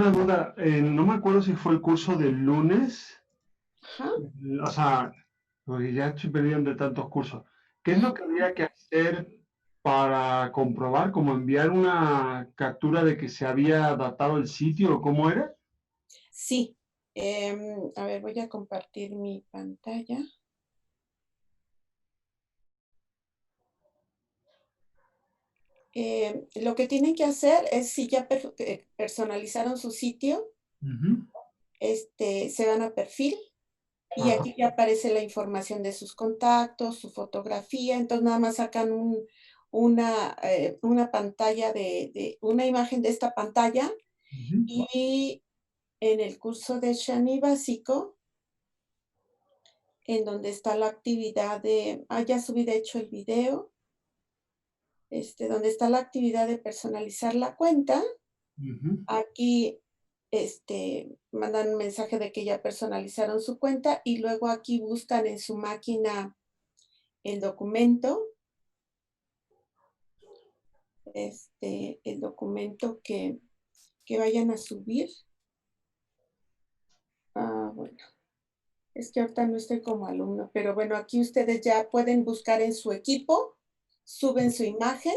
una duda. No me acuerdo si fue el curso del lunes. Ajá. O sea, porque ya estoy perdido entre tantos cursos. ¿Qué es lo que habría que hacer para comprobar, como enviar una captura de que se había adaptado el sitio o cómo era? Sí. A ver, voy a compartir mi pantalla. Lo que tienen que hacer es, si ya personalizaron su sitio, Ujú. se van a perfil y Ajá. aquí ya aparece la información de sus contactos, su fotografía. Entonces nada más sacan una pantalla una imagen de esta pantalla, Ujú. y en el curso de Shani básico, en donde está la actividad ya subí de hecho el video, donde está la actividad de personalizar la cuenta. Ujú. Aquí, mandan un mensaje de que ya personalizaron su cuenta y luego aquí buscan en su máquina el documento, el documento que vayan a subir. Bueno, es que ahorita no estoy como alumno, pero bueno, aquí ustedes ya pueden buscar en su equipo, suben su imagen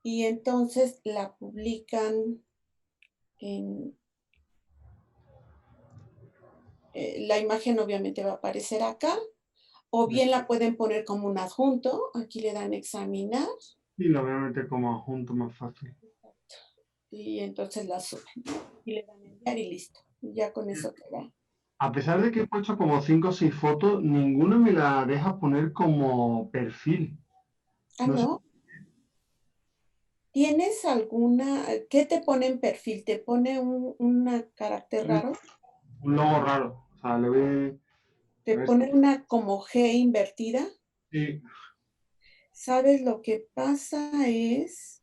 y entonces la publican en, la imagen obviamente va a aparecer acá, o bien la pueden poner como un adjunto, aquí le dan examinar Y lo voy a meter como adjunto más fácil. y entonces la suben, ¿no? Y le dan enviar y listo. Y ya con eso queda. A pesar de que he puesto como 5 o 6 fotos, ninguna me la deja poner como perfil. No sé, ¿No? ¿Tienes alguna, qué te pone en perfil? ¿Te pone un carácter raro? un logo raro. O sea, le ve. A ¿Te ver pone una como G invertida? si. ¿Sabes lo que pasa es?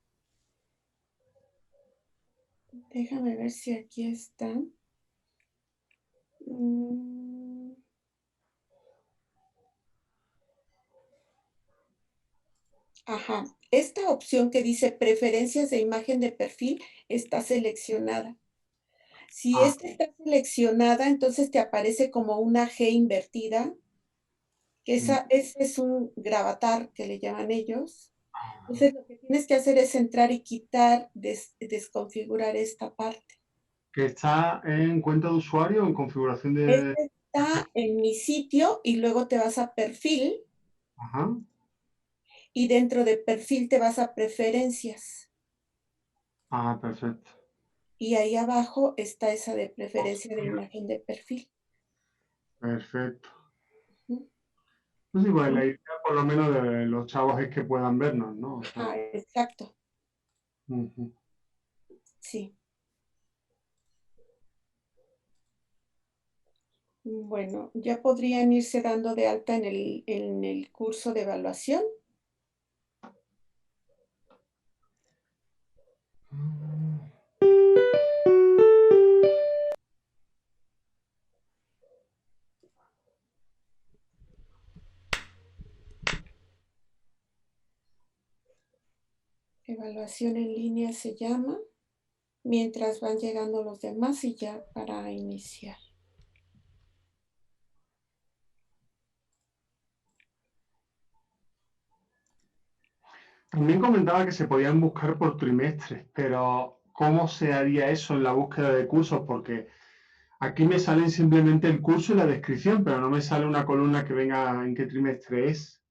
Déjame ver si aquí está. Mm, Ajá. Esta opción que dice preferencias de imagen de perfil está seleccionada. Si Ah, esta está seleccionada, entonces te aparece como una G invertida, que ese es un gravatar que le llaman ellos. Entonces lo que tienes que hacer es entrar y quitar, desconfigurar esta parte. que está en cuenta de usuario, en configuración de. Este está en mi sitio y luego te vas a perfil Ajá. y dentro de perfil te vas a preferencias. Ah, perfecto. Y ahí abajo está esa de preferencia de imagen de perfil. Perfecto. Ujú. Pues igual, la idea por lo menos de los chavos es que puedan vernos, ¿no? O sea, Ajá, exacto. ujú. Sí. Bueno, ya podrían irse dando de alta en el curso de evaluación. Evaluación en línea se llama, mientras van llegando los demás y ya para iniciar. También comentaba que se podían buscar por trimestres, pero ¿cómo se haría eso en la búsqueda de cursos? Porque aquí me salen simplemente el curso y la descripción, pero no me sale una columna que venga en qué trimestre es.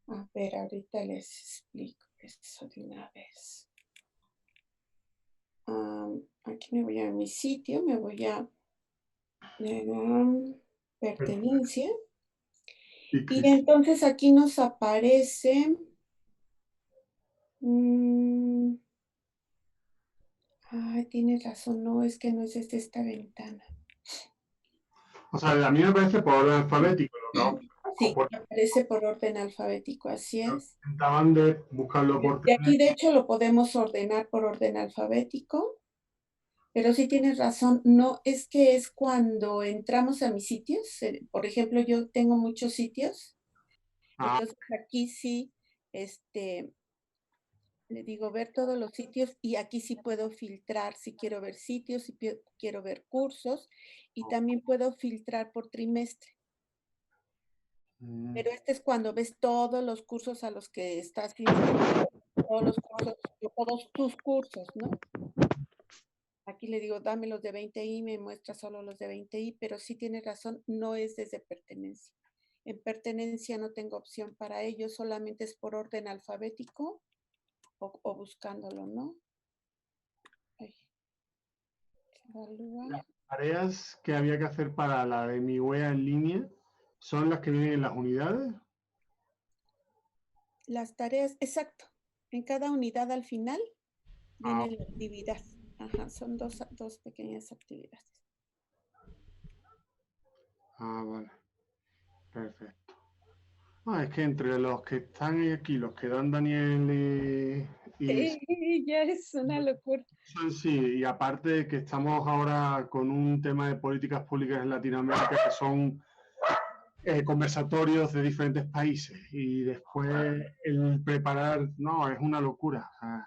A ver, ahorita les explico eso de una vez. Aquí me voy a mi sitio, me voy a pertenencia. Y Y Cris. entonces aquí nos aparece, mm, tienes razón, no, es que no es desde esta ventana. O sea, a mí me parece por orden alfabético, lo que hago busco Sí, por aparece por orden alfabético, así es. intentaban de buscarlo por Y aquí, de trimestre. hecho, lo podemos ordenar por orden alfabético, pero sí tienes razón, no, es que es cuando entramos a mis sitios, por ejemplo, yo tengo muchos sitios, Ah, entonces aquí sí, este, Le digo ver todos los sitios y aquí sí puedo filtrar si quiero ver sitios, si quiero ver cursos y también puedo filtrar por trimestre. Mm. Pero este es cuando ves todos los cursos a los que estás inscrito, todos los cursos, todos tus cursos, ¿no? Aquí le digo, dame los de 20i, me muestra solo los de 20i, pero sí tiene razón, no es desde pertenencia. En pertenencia no tengo opción para ello, solamente es por orden alfabético o buscándolo, ¿no? Ay, evalúa. Las tareas que había que hacer para la de mi wea en línea son las que vienen en las unidades. Las tareas, exacto. En cada unidad al final Ah, viene la actividad. Ajá, son dos pequeñas actividades. vale, perfecto. Es que entre los que están aquí, los que dan Daniel y Ya es una locura. sí, y aparte de que estamos ahora con un tema de políticas públicas en Latinoamérica que son conversatorios de diferentes países y después el preparar, no, es una locura. O sea,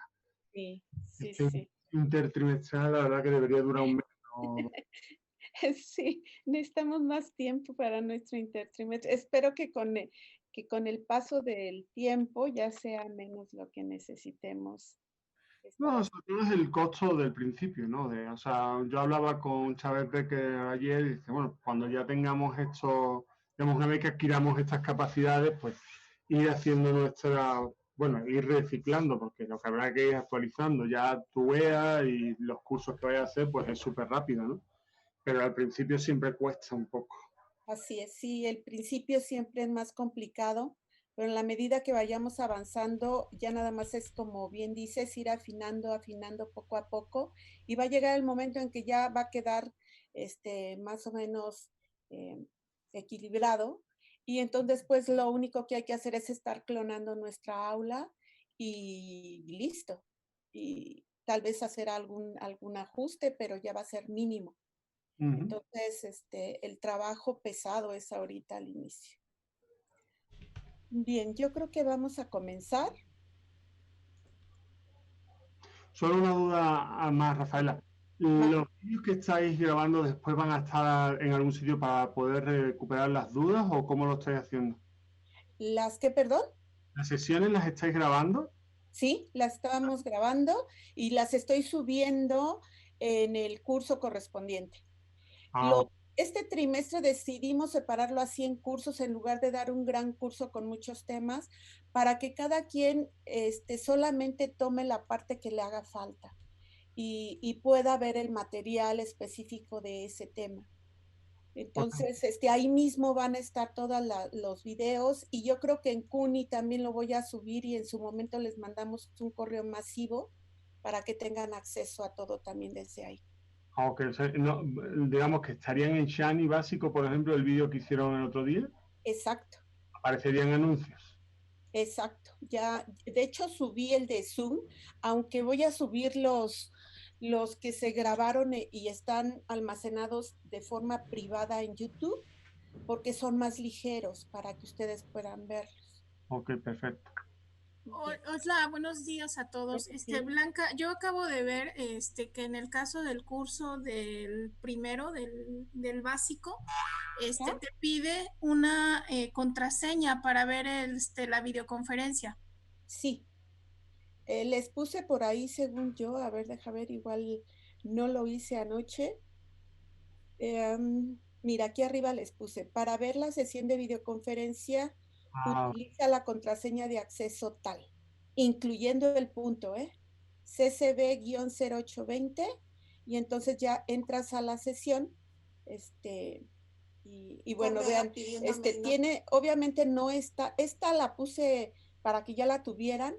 Sí, sí, este sí. intertrimestral, la verdad que debería durar un mes. ¿No? Sí, necesitamos más tiempo para nuestro intertrimestre. Espero que con el paso del tiempo ya sea menos lo que necesitemos estar No, haciendo. sobre todo es el costo del principio, ¿no? O sea, yo hablaba con Chávez Becker ayer y dice, bueno, cuando ya tengamos esto, digamos, una vez que adquiramos estas capacidades, pues ir haciendo nuestra, bueno, ir reciclando, porque lo que habrá que ir actualizando, ya tu WEA y los cursos que vayas a hacer, pues es súper rápido, ¿no? Pero al principio siempre cuesta un poco. Así es, sí, el principio siempre es más complicado, pero en la medida que vayamos avanzando, ya nada más es como bien dices, ir afinando, afinando poco a poco, y va a llegar el momento en que ya va a quedar más o menos eh, equilibrado, y entonces pues lo único que hay que hacer es estar clonando nuestra aula y listo, y tal vez hacer algún ajuste, pero ya va a ser mínimo. Uh -huh. Entonces, el trabajo pesado es ahorita al inicio. Bien, yo creo que vamos a comenzar. Solo una duda más, Rafaela. ¿Los vídeos que estáis grabando después van a estar en algún sitio para poder recuperar las dudas o cómo lo estáis haciendo? ¿Las que, perdón? ¿Las sesiones las estáis grabando? Sí, las estábamos grabando y las estoy subiendo en el curso correspondiente. Ah, Este trimestre decidimos separarlo así en cursos en lugar de dar un gran curso con muchos temas para que cada quien solamente tome la parte que le haga falta y pueda ver el material específico de ese tema. pues, Entonces, ahí mismo van a estar todos los videos y yo creo que en Cuni también lo voy a subir y en su momento les mandamos un correo masivo para que tengan acceso a todo también desde ahí. aunque no, digamos que estarían en Shani básico, por ejemplo, el vídeo que hicieron el otro día, Exacto, aparecerían anuncios. exacto. Ya, de hecho, subí el de Zoom, aunque voy a subir los que se grabaron y están almacenados de forma privada en YouTube, porque son más ligeros para que ustedes puedan verlos. Ok, perfecto. Bien. Hola, buenos días a todos. Sí. Blanca, yo acabo de ver que en el caso del curso del primero, del básico, ¿Ah? te pide una contraseña para ver la videoconferencia. Sí, les puse por ahí, según yo, a ver, deja ver, igual no lo hice anoche. Mira, aquí arriba les puse, para ver la sesión de videoconferencia, Ah, utiliza la contraseña de acceso tal, incluyendo el punto, CCB-0820, y entonces ya entras a la sesión, y bueno, vean, tiene, obviamente no está, esta la puse para que ya la tuvieran,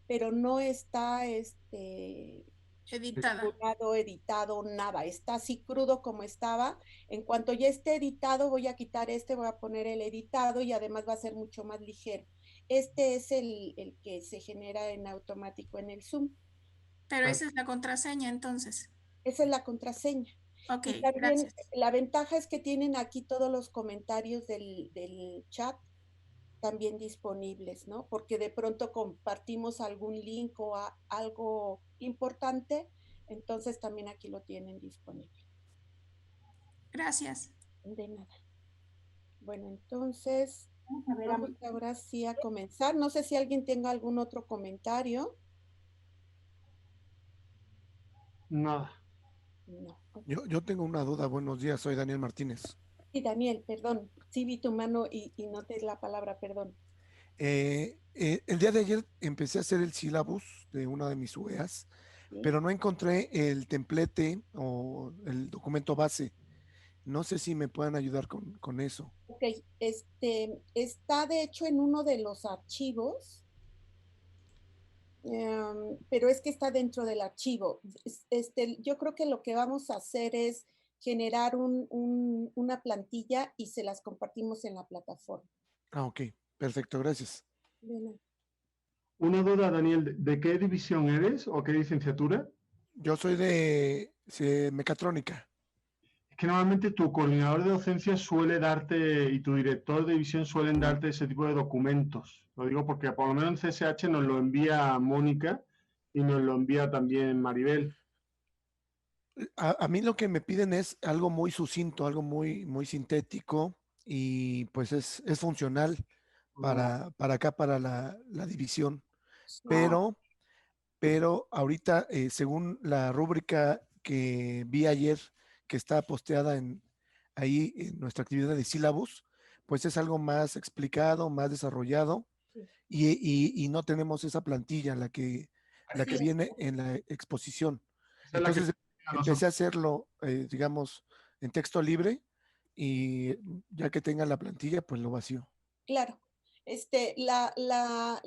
pero no está, Editada. editado, nada, está así crudo como estaba. En cuanto ya esté editado, voy a quitar voy a poner el editado y además va a ser mucho más ligero. Este es el que se genera en automático en el Zoom. Pero esa es la contraseña, entonces. Esa es la contraseña. Ok, Y también gracias. la ventaja es que tienen aquí todos los comentarios del chat. también disponibles, ¿no? Porque de pronto compartimos algún link o algo importante, entonces también aquí lo tienen disponible. Gracias. De nada. Bueno, entonces vamos ahora sí a comenzar. No sé si alguien tenga algún otro comentario. Nada. No. Ok. Yo tengo una duda. Buenos días, soy Daniel Martínez. Sí, Daniel, perdón. Sí vi tu mano y no te di la palabra, perdón. El día de ayer empecé a hacer el sílabus de una de mis UEAs, ¿Sí? pero no encontré el templete o el documento base. No sé si me puedan ayudar con eso. Ok, está de hecho en uno de los archivos, pero es que está dentro del archivo. Yo creo que lo que vamos a hacer es generar una plantilla y se las compartimos en la plataforma. Ah, ok, perfecto, gracias. Bien. Una duda, Daniel, ¿de qué división eres o qué licenciatura? Yo soy de mecatrónica. Es que normalmente tu coordinador de docencia suele darte y tu director de división suelen darte ese tipo de documentos. Lo digo porque por lo menos en CSH nos lo envía Mónica y nos lo envía también Maribel. A mí lo que me piden es algo muy sucinto, algo muy sintético y pues es funcional para acá, para la división. Pero, pero ahorita, según la rúbrica que vi ayer, que está posteada ahí en nuestra actividad de sílabus, pues es algo más explicado, más desarrollado y no tenemos esa plantilla, la que Sí, viene en la exposición. Esa es la que Entonces a empecé a nosotros. hacerlo, digamos, en texto libre y ya que tenga la plantilla, pues lo vacío. claro. La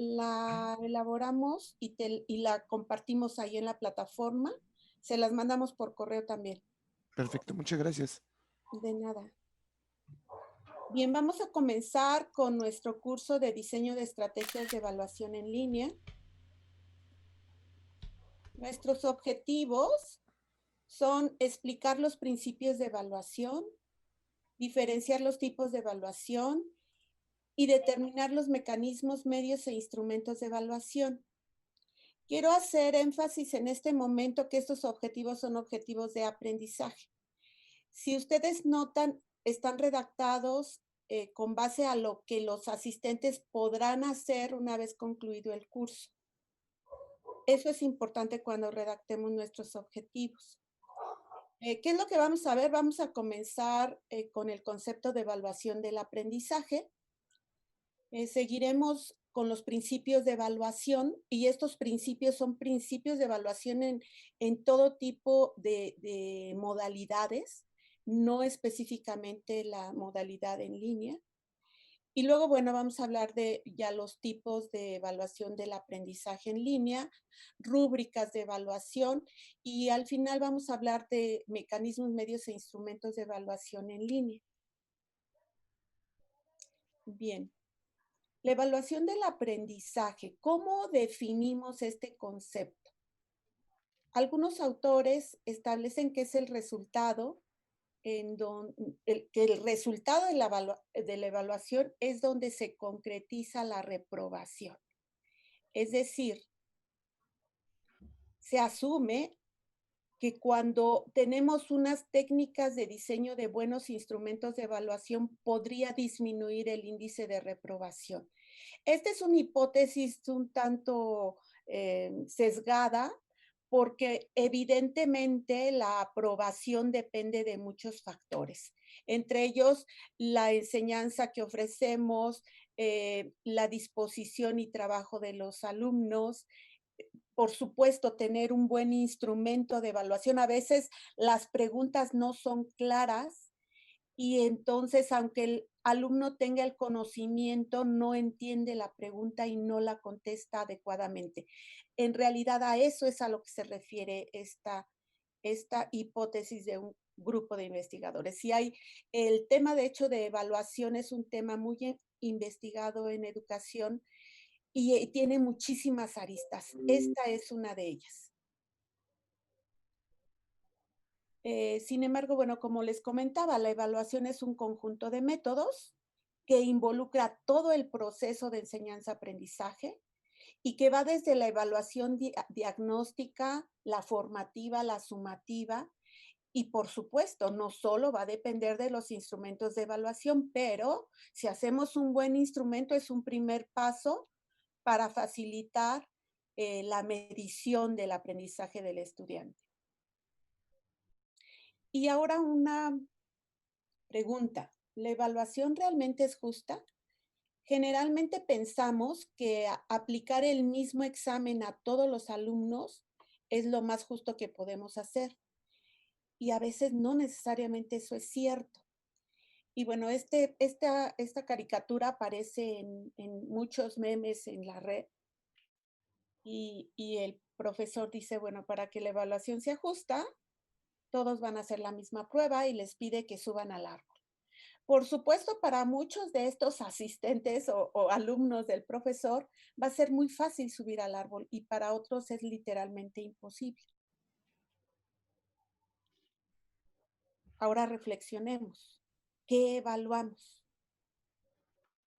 elaboramos y la compartimos ahí en la plataforma. Se las mandamos por correo también. Perfecto, muchas gracias. De nada. Bien, vamos a comenzar con nuestro curso de diseño de estrategias de evaluación en línea. Nuestros objetivos son explicar los principios de evaluación, diferenciar los tipos de evaluación y determinar los mecanismos, medios e instrumentos de evaluación. Quiero hacer énfasis en este momento que estos objetivos son objetivos de aprendizaje. Si ustedes notan, están redactados con base a lo que los asistentes podrán hacer una vez concluido el curso. Eso es importante cuando redactemos nuestros objetivos. ¿Qué es lo que vamos a ver? Vamos a comenzar con el concepto de evaluación del aprendizaje. Seguiremos con los principios de evaluación y estos principios son principios de evaluación en todo tipo de modalidades, no específicamente la modalidad en línea. Y luego, bueno, vamos a hablar de ya los tipos de evaluación del aprendizaje en línea, rúbricas de evaluación y al final vamos a hablar de mecanismos, medios e instrumentos de evaluación en línea. Bien. La evaluación del aprendizaje, ¿cómo definimos este concepto? Algunos autores establecen que es el resultado que el resultado de la evaluación es donde se concretiza la reprobación. Es decir, se asume que cuando tenemos unas técnicas de diseño de buenos instrumentos de evaluación podría disminuir el índice de reprobación. Esta es una hipótesis un tanto sesgada porque evidentemente la aprobación depende de muchos factores, entre ellos la enseñanza que ofrecemos, la disposición y trabajo de los alumnos, por supuesto, tener un buen instrumento de evaluación. A veces las preguntas no son claras y entonces, aunque el alumno tenga el conocimiento, no entiende la pregunta y no la contesta adecuadamente. En realidad, a eso es a lo que se refiere esta hipótesis de un grupo de investigadores. El tema, de hecho, de evaluación es un tema muy investigado en educación y tiene muchísimas aristas. Esta es una de ellas. Sin embargo, bueno, como les comentaba, la evaluación es un conjunto de métodos que involucra todo el proceso de enseñanza-aprendizaje y que va desde la evaluación diagnóstica, la formativa, la sumativa, y por supuesto, no solo va a depender de los instrumentos de evaluación, pero si hacemos un buen instrumento es un primer paso para facilitar la medición del aprendizaje del estudiante. Y ahora una pregunta, ¿la evaluación realmente es justa? Generalmente pensamos que aplicar el mismo examen a todos los alumnos es lo más justo que podemos hacer. Y a veces no necesariamente eso es cierto. Y bueno, esta caricatura aparece en muchos memes en la red. Y el profesor dice, bueno, para que la evaluación sea justa, todos van a hacer la misma prueba y les pide que suban al árbol. Por supuesto, para muchos de estos asistentes o alumnos del profesor va a ser muy fácil subir al árbol y para otros es literalmente imposible. Ahora reflexionemos. ¿Qué evaluamos?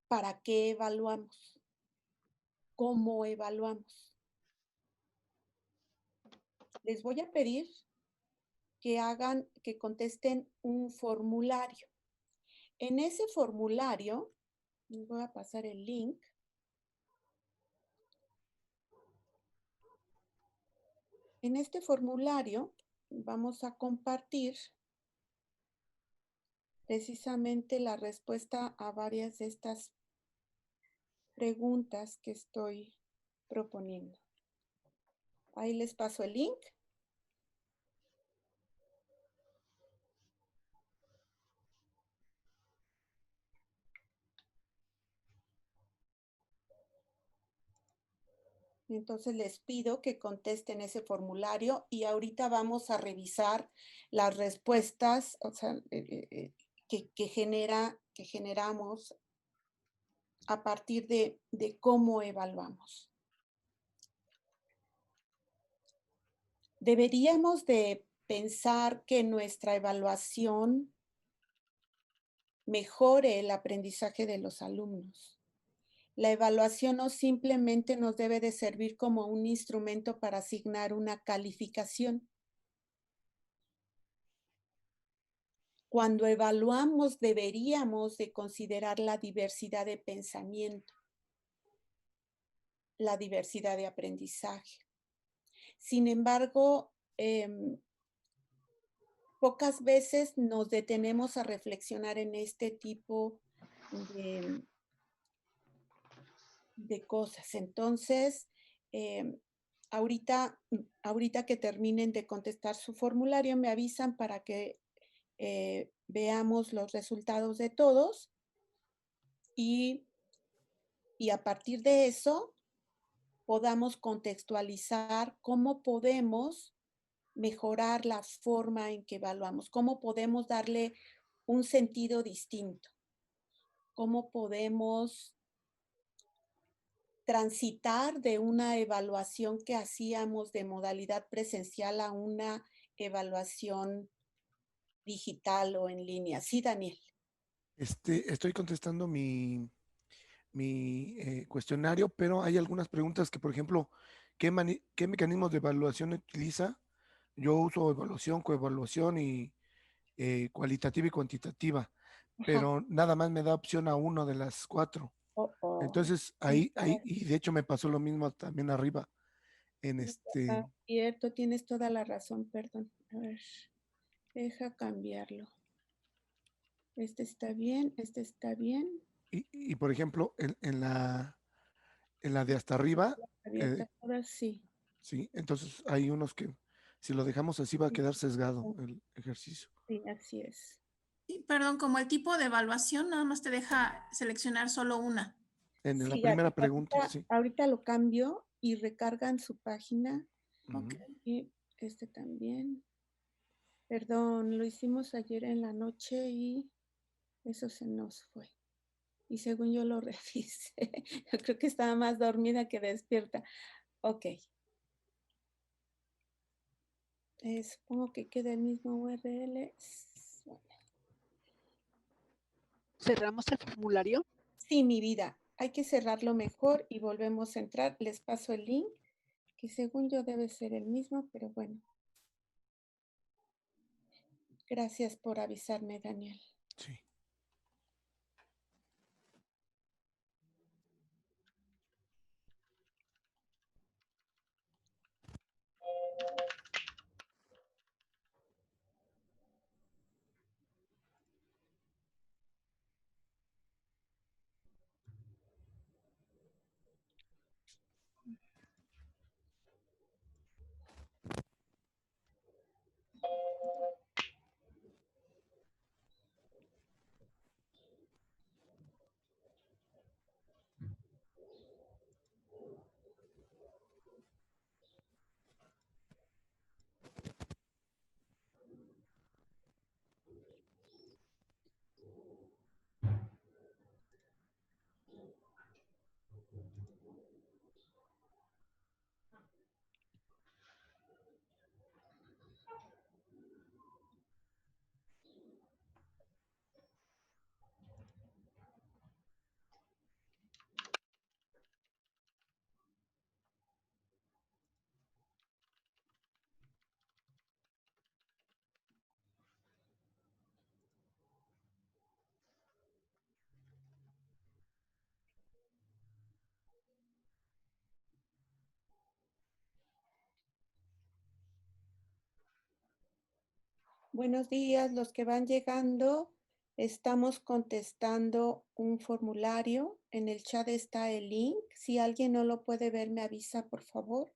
¿Para qué evaluamos? ¿Cómo evaluamos? Les voy a pedir que contesten un formulario. En ese formulario, les voy a pasar el link. En este formulario vamos a compartir precisamente la respuesta a varias de estas preguntas que estoy proponiendo. Ahí les paso el link. Entonces les pido que contesten ese formulario y ahorita vamos a revisar las respuestas, o sea, que generamos a partir de cómo evaluamos. Deberíamos de pensar que nuestra evaluación mejore el aprendizaje de los alumnos. La evaluación no simplemente nos debe de servir como un instrumento para asignar una calificación. Cuando evaluamos, deberíamos de considerar la diversidad de pensamiento, la diversidad de aprendizaje. Sin embargo, pocas veces nos detenemos a reflexionar en este tipo de cosas. Entonces, ahorita que terminen de contestar su formulario, me avisan para que veamos los resultados de todos y a partir de eso podamos contextualizar cómo podemos mejorar la forma en que evaluamos, cómo podemos darle un sentido distinto, cómo podemos transitar de una evaluación que hacíamos de modalidad presencial a una evaluación digital o en línea. Sí, Daniel. Estoy contestando mi cuestionario, pero hay algunas preguntas que, por ejemplo, ¿qué mecanismos de evaluación utiliza? Yo uso evaluación, coevaluación y cualitativa y cuantitativa, Ajá. pero nada más me da opción a uno de las 4. Entonces, ahí, y de hecho me pasó lo mismo también arriba. Cierto, tienes toda la razón, perdón. A ver, deja cambiarlo. Este está bien, este está bien. Y por ejemplo, en la de hasta arriba, Abierta ahora sí. sí, entonces hay unos que si lo dejamos así va a quedar sesgado el ejercicio. Sí, así es. Y perdón, como el tipo de evaluación nada más te deja seleccionar solo una. En la Sí, primera pregunta, sí. ahorita lo cambio y recargan su página. Ujú. Y este también. Perdón, lo hicimos ayer en la noche y eso se nos fue. Y según yo lo revisé, yo creo que estaba más dormida que despierta. Ok. Supongo que queda el mismo URL. Bueno. ¿Cerramos el formulario? Sí, mi vida, hay que cerrarlo mejor y volvemos a entrar. Les paso el link, que según yo debe ser el mismo, pero bueno. Gracias por avisarme, Daniel. Sí. Buenos días, los que van llegando. Estamos contestando un formulario. En el chat está el link. Si alguien no lo puede ver, me avisa, por favor.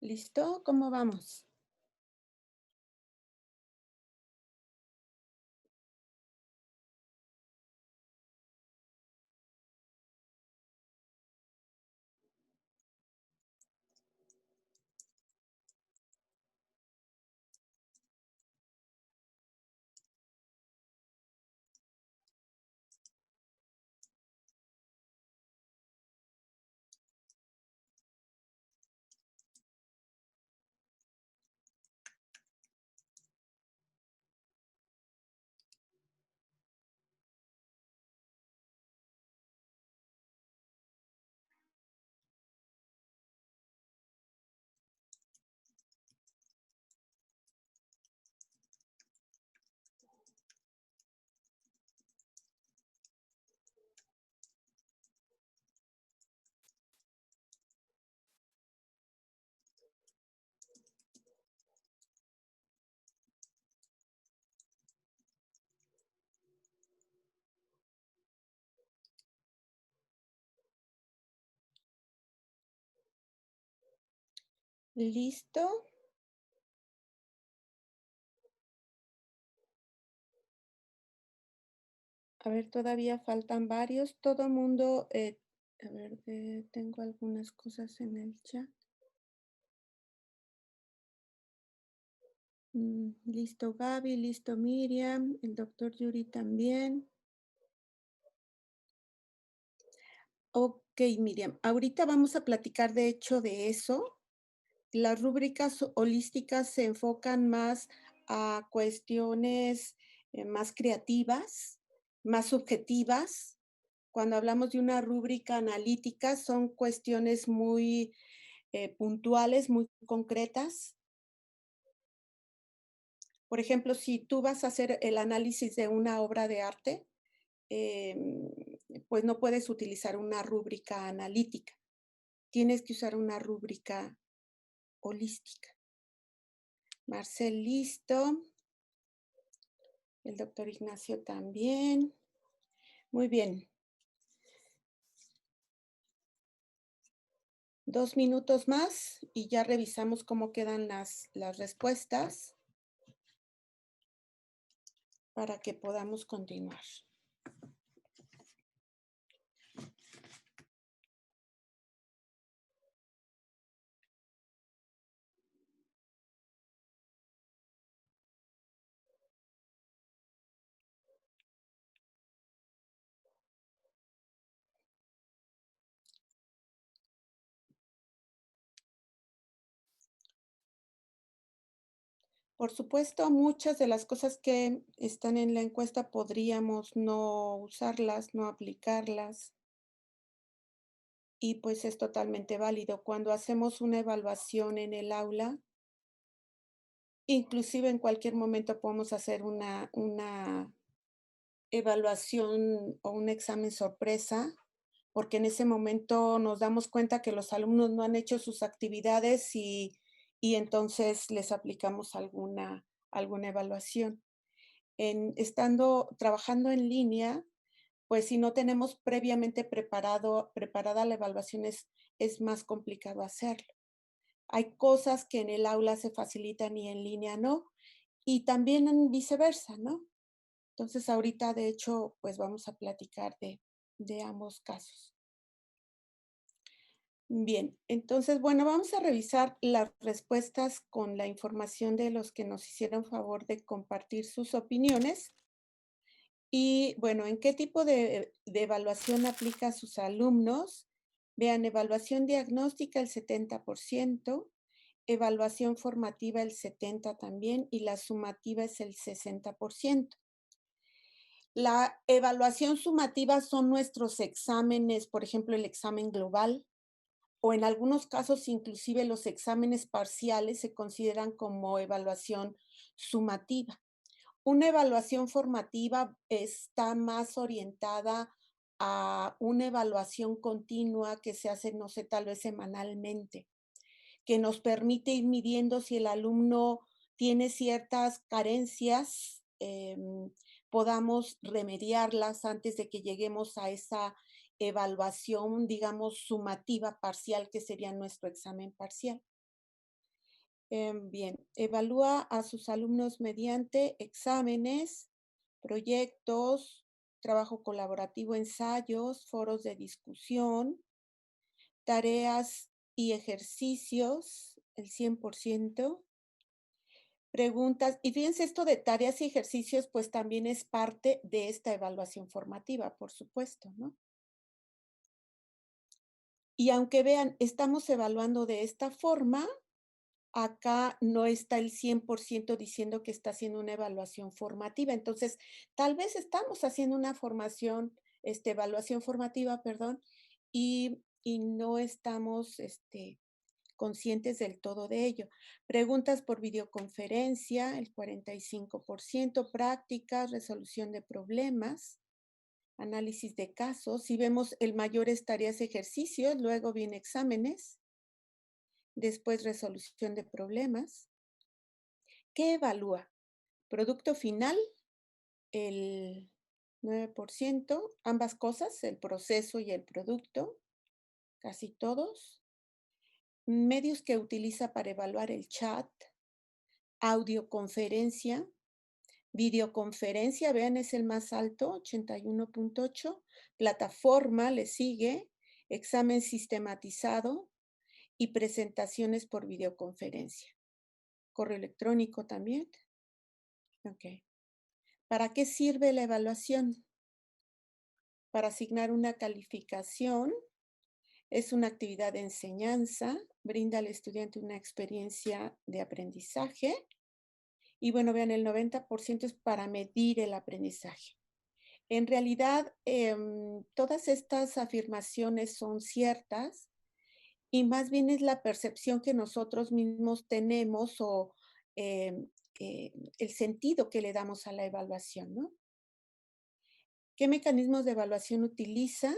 ¿Listo? ¿Cómo vamos? ¿Listo? A ver, todavía faltan varios. Todo mundo, a ver, tengo algunas cosas en el chat. Listo Gaby, listo Miriam, el doctor Yuri también. Ok, Miriam, ahorita vamos a platicar de hecho de eso. Las rúbricas holísticas se enfocan más a cuestiones más creativas, más subjetivas. Cuando hablamos de una rúbrica analítica, son cuestiones muy puntuales, muy concretas. Por ejemplo, si tú vas a hacer el análisis de una obra de arte, pues no puedes utilizar una rúbrica analítica. Tienes que usar una rúbrica holística. Marcel, listo. El doctor Ignacio también. Muy bien. 2 minutos más y ya revisamos cómo quedan las respuestas para que podamos continuar. Por supuesto, muchas de las cosas que están en la encuesta podríamos no usarlas, no aplicarlas. Y pues es totalmente válido. Cuando hacemos una evaluación en el aula, inclusive en cualquier momento podemos hacer una evaluación o un examen sorpresa, porque en ese momento nos damos cuenta que los alumnos no han hecho sus actividades y entonces les aplicamos alguna evaluación. Trabajando en línea, pues si no tenemos previamente preparada la evaluación es más complicado hacerlo. Hay cosas que en el aula se facilitan y en línea no, y también viceversa, ¿no? Entonces ahorita de hecho pues vamos a platicar de ambos casos. Bien, entonces bueno, vamos a revisar las respuestas con la información de los que nos hicieron favor de compartir sus opiniones. Y bueno, ¿en qué tipo de evaluación aplica a sus alumnos? Vean, evaluación diagnóstica el 70%, evaluación formativa el 70% también y la sumativa es el 60%. La evaluación sumativa son nuestros exámenes, por ejemplo, el examen global, o en algunos casos inclusive los exámenes parciales se consideran como evaluación sumativa. Una evaluación formativa está más orientada a una evaluación continua que se hace, no sé, tal vez semanalmente, que nos permite ir midiendo si el alumno tiene ciertas carencias, podamos remediarlas antes de que lleguemos a esa evaluación, digamos, sumativa parcial, que sería nuestro examen parcial. Bien, evalúa a sus alumnos mediante exámenes, proyectos, trabajo colaborativo, ensayos, foros de discusión, tareas y ejercicios, el 100%. Preguntas, y fíjense esto de tareas y ejercicios, pues también es parte de esta evaluación formativa, por supuesto, ¿no? Y aunque vean, estamos evaluando de esta forma, acá no está el 100% diciendo que está haciendo una evaluación formativa. Entonces, tal vez estamos haciendo una evaluación formativa, perdón, y no estamos conscientes del todo de ello. Preguntas por videoconferencia, el 45%, prácticas, resolución de problemas, análisis de casos. Si vemos, el mayor es tareas, ejercicios, luego viene exámenes, después resolución de problemas. ¿Qué evalúa? Producto final, el 9%, ambas cosas, el proceso y el producto, casi todos. Medios que utiliza para evaluar el chat, audioconferencia, videoconferencia, vean, es el más alto, 81.8. Plataforma le sigue, examen sistematizado y presentaciones por videoconferencia. Correo electrónico también. Ok. ¿Para qué sirve la evaluación? Para asignar una calificación. Es una actividad de enseñanza, brinda al estudiante una experiencia de aprendizaje. Y bueno, vean, el 90% es para medir el aprendizaje. En realidad, todas estas afirmaciones son ciertas y más bien es la percepción que nosotros mismos tenemos o el sentido que le damos a la evaluación, ¿no? ¿Qué mecanismos de evaluación utiliza?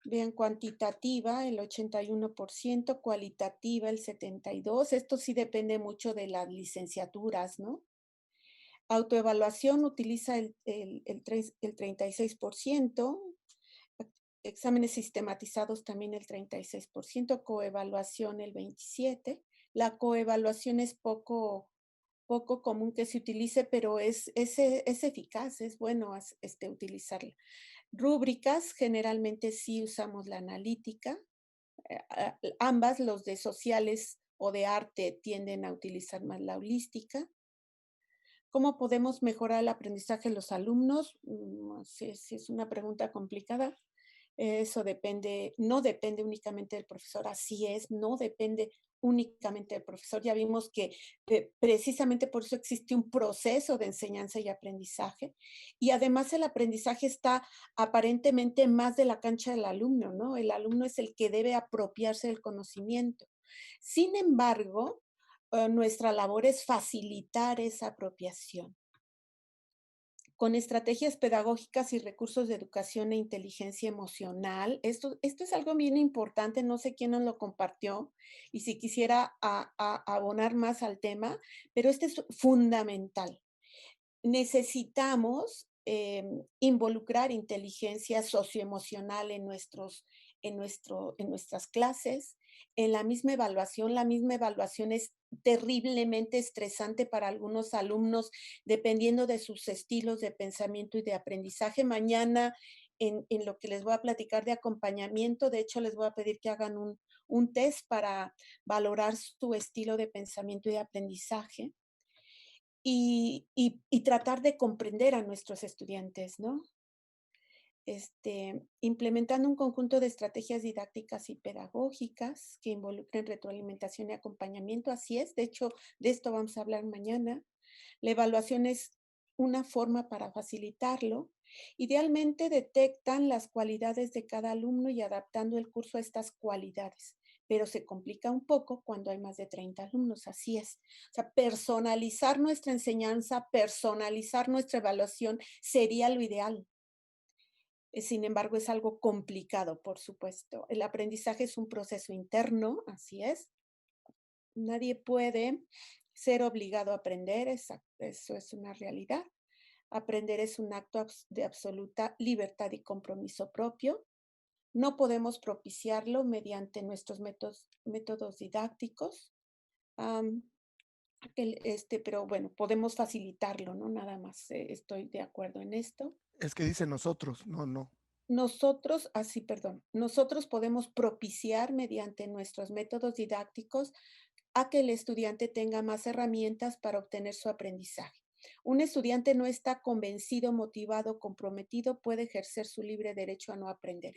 Vean, cuantitativa, el 81%, cualitativa, el 72%. Esto sí depende mucho de las licenciaturas, ¿no? Autoevaluación utiliza el 36%, exámenes sistematizados también el 36%, coevaluación el 27%. La coevaluación es poco común que se utilice, pero es eficaz, es bueno utilizarla. Rúbricas, generalmente sí usamos la analítica. Ambas, los de sociales o de arte, tienden a utilizar más la holística. ¿Cómo podemos mejorar el aprendizaje de los alumnos? Sí, es una pregunta complicada. Eso no depende únicamente del profesor, así es, no depende únicamente del profesor. Ya vimos que precisamente por eso existe un proceso de enseñanza y aprendizaje. Y además el aprendizaje está aparentemente más de la cancha del alumno, ¿no? El alumno es el que debe apropiarse del conocimiento. Sin embargo, nuestra labor es facilitar esa apropiación. Con estrategias pedagógicas y recursos de educación e inteligencia emocional. Esto es algo bien importante, no sé quién nos lo compartió y si quisiera abonar más al tema, pero este es fundamental. Necesitamos involucrar inteligencia socioemocional en nuestras clases, en la misma evaluación. La misma evaluación es terriblemente estresante para algunos alumnos, dependiendo de sus estilos de pensamiento y de aprendizaje. Mañana, en lo que les voy a platicar de acompañamiento, de hecho, les voy a pedir que hagan un test para valorar su estilo de pensamiento y de aprendizaje. Y tratar de comprender a nuestros estudiantes, ¿no? Implementando un conjunto de estrategias didácticas y pedagógicas que involucren retroalimentación y acompañamiento, así es. De hecho, de esto vamos a hablar mañana. La evaluación es una forma para facilitarlo. Idealmente detectan las cualidades de cada alumno y adaptando el curso a estas cualidades, pero se complica un poco cuando hay más de 30 alumnos, así es. O sea, personalizar nuestra enseñanza, personalizar nuestra evaluación sería lo ideal. Sin embargo, es algo complicado, por supuesto. El aprendizaje es un proceso interno, así es. Nadie puede ser obligado a aprender, eso es una realidad. Aprender es un acto de absoluta libertad y compromiso propio. No podemos propiciarlo mediante nuestros métodos didácticos. am, pero bueno, podemos facilitarlo, ¿no? Nada más, estoy de acuerdo en esto. Es que dice nosotros, no. Nosotros, así, perdón, nosotros podemos propiciar mediante nuestros métodos didácticos a que el estudiante tenga más herramientas para obtener su aprendizaje. Un estudiante no está convencido, motivado, comprometido, puede ejercer su libre derecho a no aprender.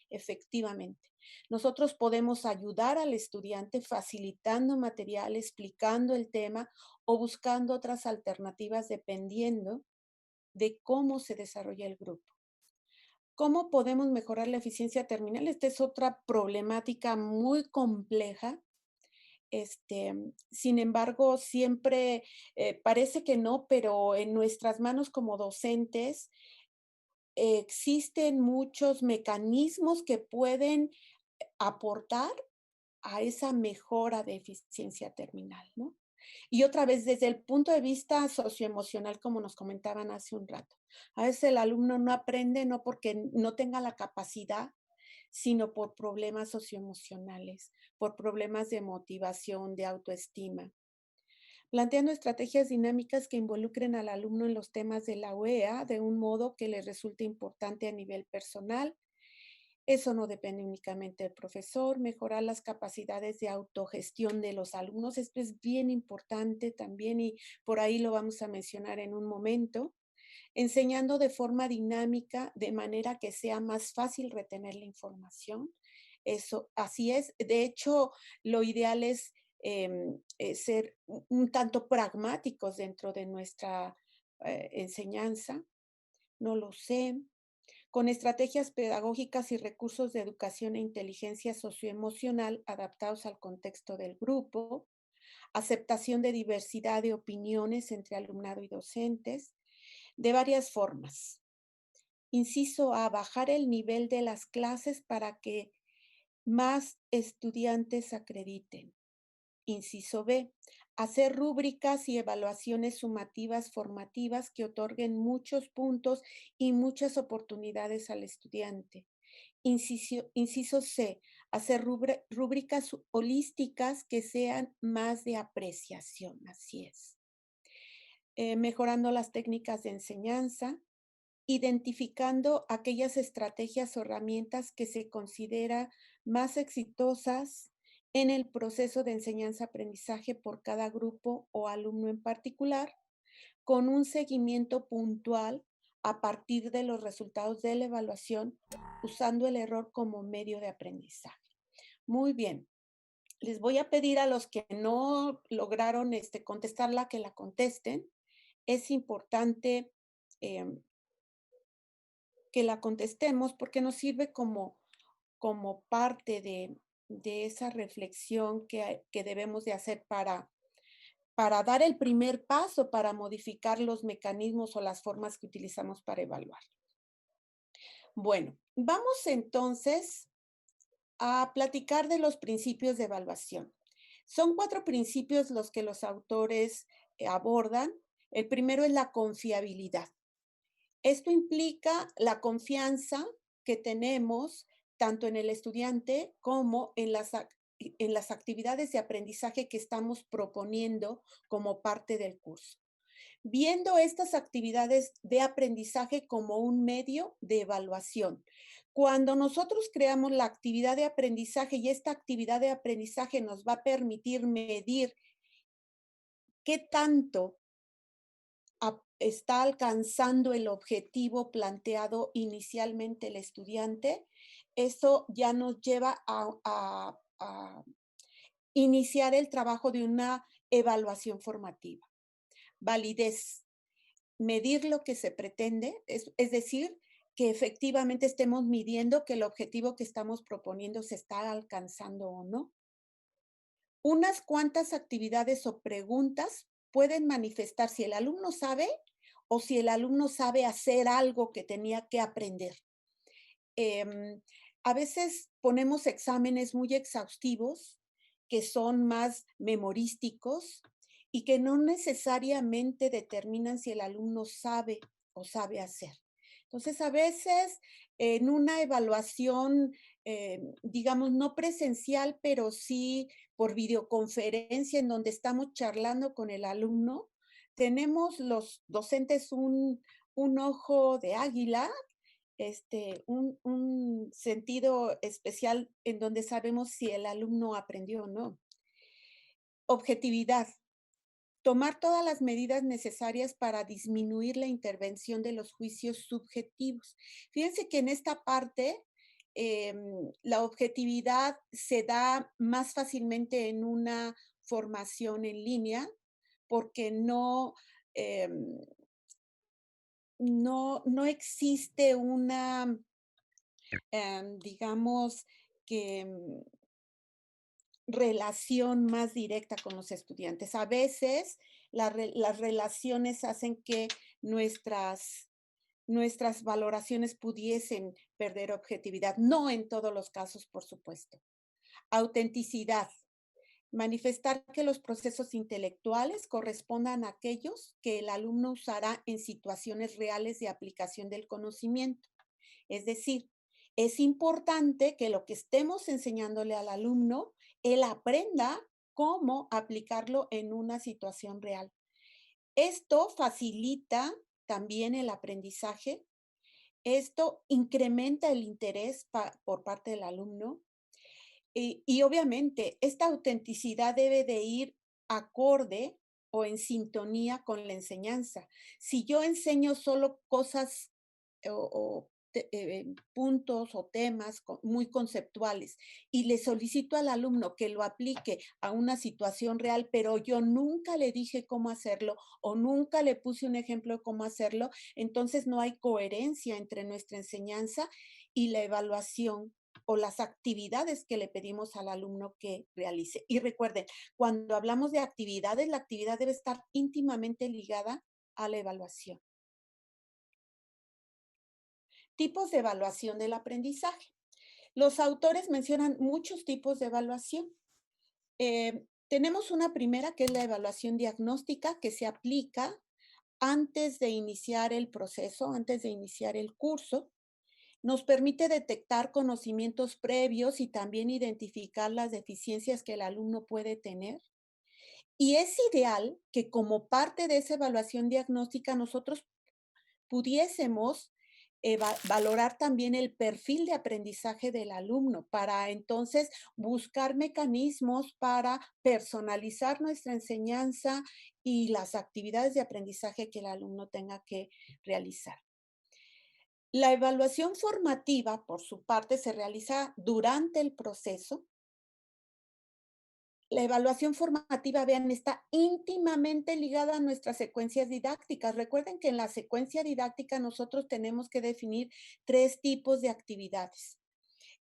Efectivamente. Nosotros podemos ayudar al estudiante facilitando material, explicando el tema o buscando otras alternativas dependiendo de cómo se desarrolla el grupo. ¿Cómo podemos mejorar la eficiencia terminal? Esta es otra problemática muy compleja. Sin embargo, siempre parece que no, pero en nuestras manos como docentes existen muchos mecanismos que pueden aportar a esa mejora de eficiencia terminal, ¿no? Y otra vez, desde el punto de vista socioemocional, como nos comentaban hace un rato, a veces el alumno no aprende no porque no tenga la capacidad, sino por problemas socioemocionales, por problemas de motivación, de autoestima. Planteando estrategias dinámicas que involucren al alumno en los temas de la UEA de un modo que le resulte importante a nivel personal. Eso no depende únicamente del profesor, mejorar las capacidades de autogestión de los alumnos. Esto es bien importante también y por ahí lo vamos a mencionar en un momento. Enseñando de forma dinámica, de manera que sea más fácil retener la información. Eso, así es. De hecho, lo ideal es ser un tanto pragmáticos dentro de nuestra enseñanza. No lo sé. Con estrategias pedagógicas y recursos de educación e inteligencia socioemocional adaptados al contexto del grupo, aceptación de diversidad de opiniones entre alumnado y docentes, de varias formas. Inciso A, bajar el nivel de las clases para que más estudiantes acrediten. Inciso B, hacer rúbricas y evaluaciones sumativas formativas que otorguen muchos puntos y muchas oportunidades al estudiante. Inciso C, hacer rúbricas holísticas que sean más de apreciación, así es. Mejorando las técnicas de enseñanza, identificando aquellas estrategias o herramientas que se considera más exitosas en el proceso de enseñanza-aprendizaje por cada grupo o alumno en particular, con un seguimiento puntual a partir de los resultados de la evaluación, usando el error como medio de aprendizaje. Muy bien. Les voy a pedir a los que no lograron contestarla que la contesten. Es importante que la contestemos porque nos sirve como parte de esa reflexión que debemos de hacer para dar el primer paso, para modificar los mecanismos o las formas que utilizamos para evaluar. Bueno, vamos entonces a platicar de los principios de evaluación. Son 4 principios los que los autores abordan. El primero es la confiabilidad. Esto implica la confianza que tenemos tanto en el estudiante como en las actividades de aprendizaje que estamos proponiendo como parte del curso. Viendo estas actividades de aprendizaje como un medio de evaluación. Cuando nosotros creamos la actividad de aprendizaje y esta actividad de aprendizaje nos va a permitir medir qué tanto está alcanzando el objetivo planteado inicialmente el estudiante, eso ya nos lleva a iniciar el trabajo de una evaluación formativa. Validez, medir lo que se pretende, es decir, que efectivamente estemos midiendo que el objetivo que estamos proponiendo se está alcanzando o no. Unas cuantas actividades o preguntas pueden manifestar si el alumno sabe o si el alumno sabe hacer algo que tenía que aprender. A veces ponemos exámenes muy exhaustivos que son más memorísticos y que no necesariamente determinan si el alumno sabe o sabe hacer. Entonces, a veces en una evaluación, digamos, no presencial, pero sí por videoconferencia en donde estamos charlando con el alumno. Tenemos los docentes un ojo de águila, un sentido especial en donde sabemos si el alumno aprendió o no. Objetividad. Tomar todas las medidas necesarias para disminuir la intervención de los juicios subjetivos. Fíjense que en esta parte la objetividad se da más fácilmente en una formación en línea porque em, no existe una, digamos que relación más directa con los estudiantes. A veces las relaciones hacen que nuestras valoraciones pudiesen perder objetividad. No en todos los casos, por supuesto. Autenticidad. Manifestar que los procesos intelectuales correspondan a aquellos que el alumno usará en situaciones reales de aplicación del conocimiento. Es decir, es importante que lo que estemos enseñándole al alumno, él aprenda cómo aplicarlo en una situación real. Esto facilita también el aprendizaje. Esto incrementa el interés por parte del alumno. Y obviamente, esta autenticidad debe de ir acorde o en sintonía con la enseñanza. Si yo enseño solo cosas puntos o temas muy conceptuales y le solicito al alumno que lo aplique a una situación real, pero yo nunca le dije cómo hacerlo o nunca le puse un ejemplo de cómo hacerlo, entonces no hay coherencia entre nuestra enseñanza y la evaluación o las actividades que le pedimos al alumno que realice. Y recuerden, cuando hablamos de actividades, la actividad debe estar íntimamente ligada a la evaluación. Tipos de evaluación del aprendizaje. Los autores mencionan muchos tipos de evaluación. Tenemos una primera que es la evaluación diagnóstica que se aplica antes de iniciar el proceso, antes de iniciar el curso. Nos permite detectar conocimientos previos y también identificar las deficiencias que el alumno puede tener. Y es ideal que como parte de esa evaluación diagnóstica nosotros pudiésemos valorar también el perfil de aprendizaje del alumno para entonces buscar mecanismos para personalizar nuestra enseñanza y las actividades de aprendizaje que el alumno tenga que realizar. La evaluación formativa, por su parte, se realiza durante el proceso. La evaluación formativa, vean, está íntimamente ligada a nuestras secuencias didácticas. Recuerden que en la secuencia didáctica nosotros tenemos que definir 3 tipos de actividades.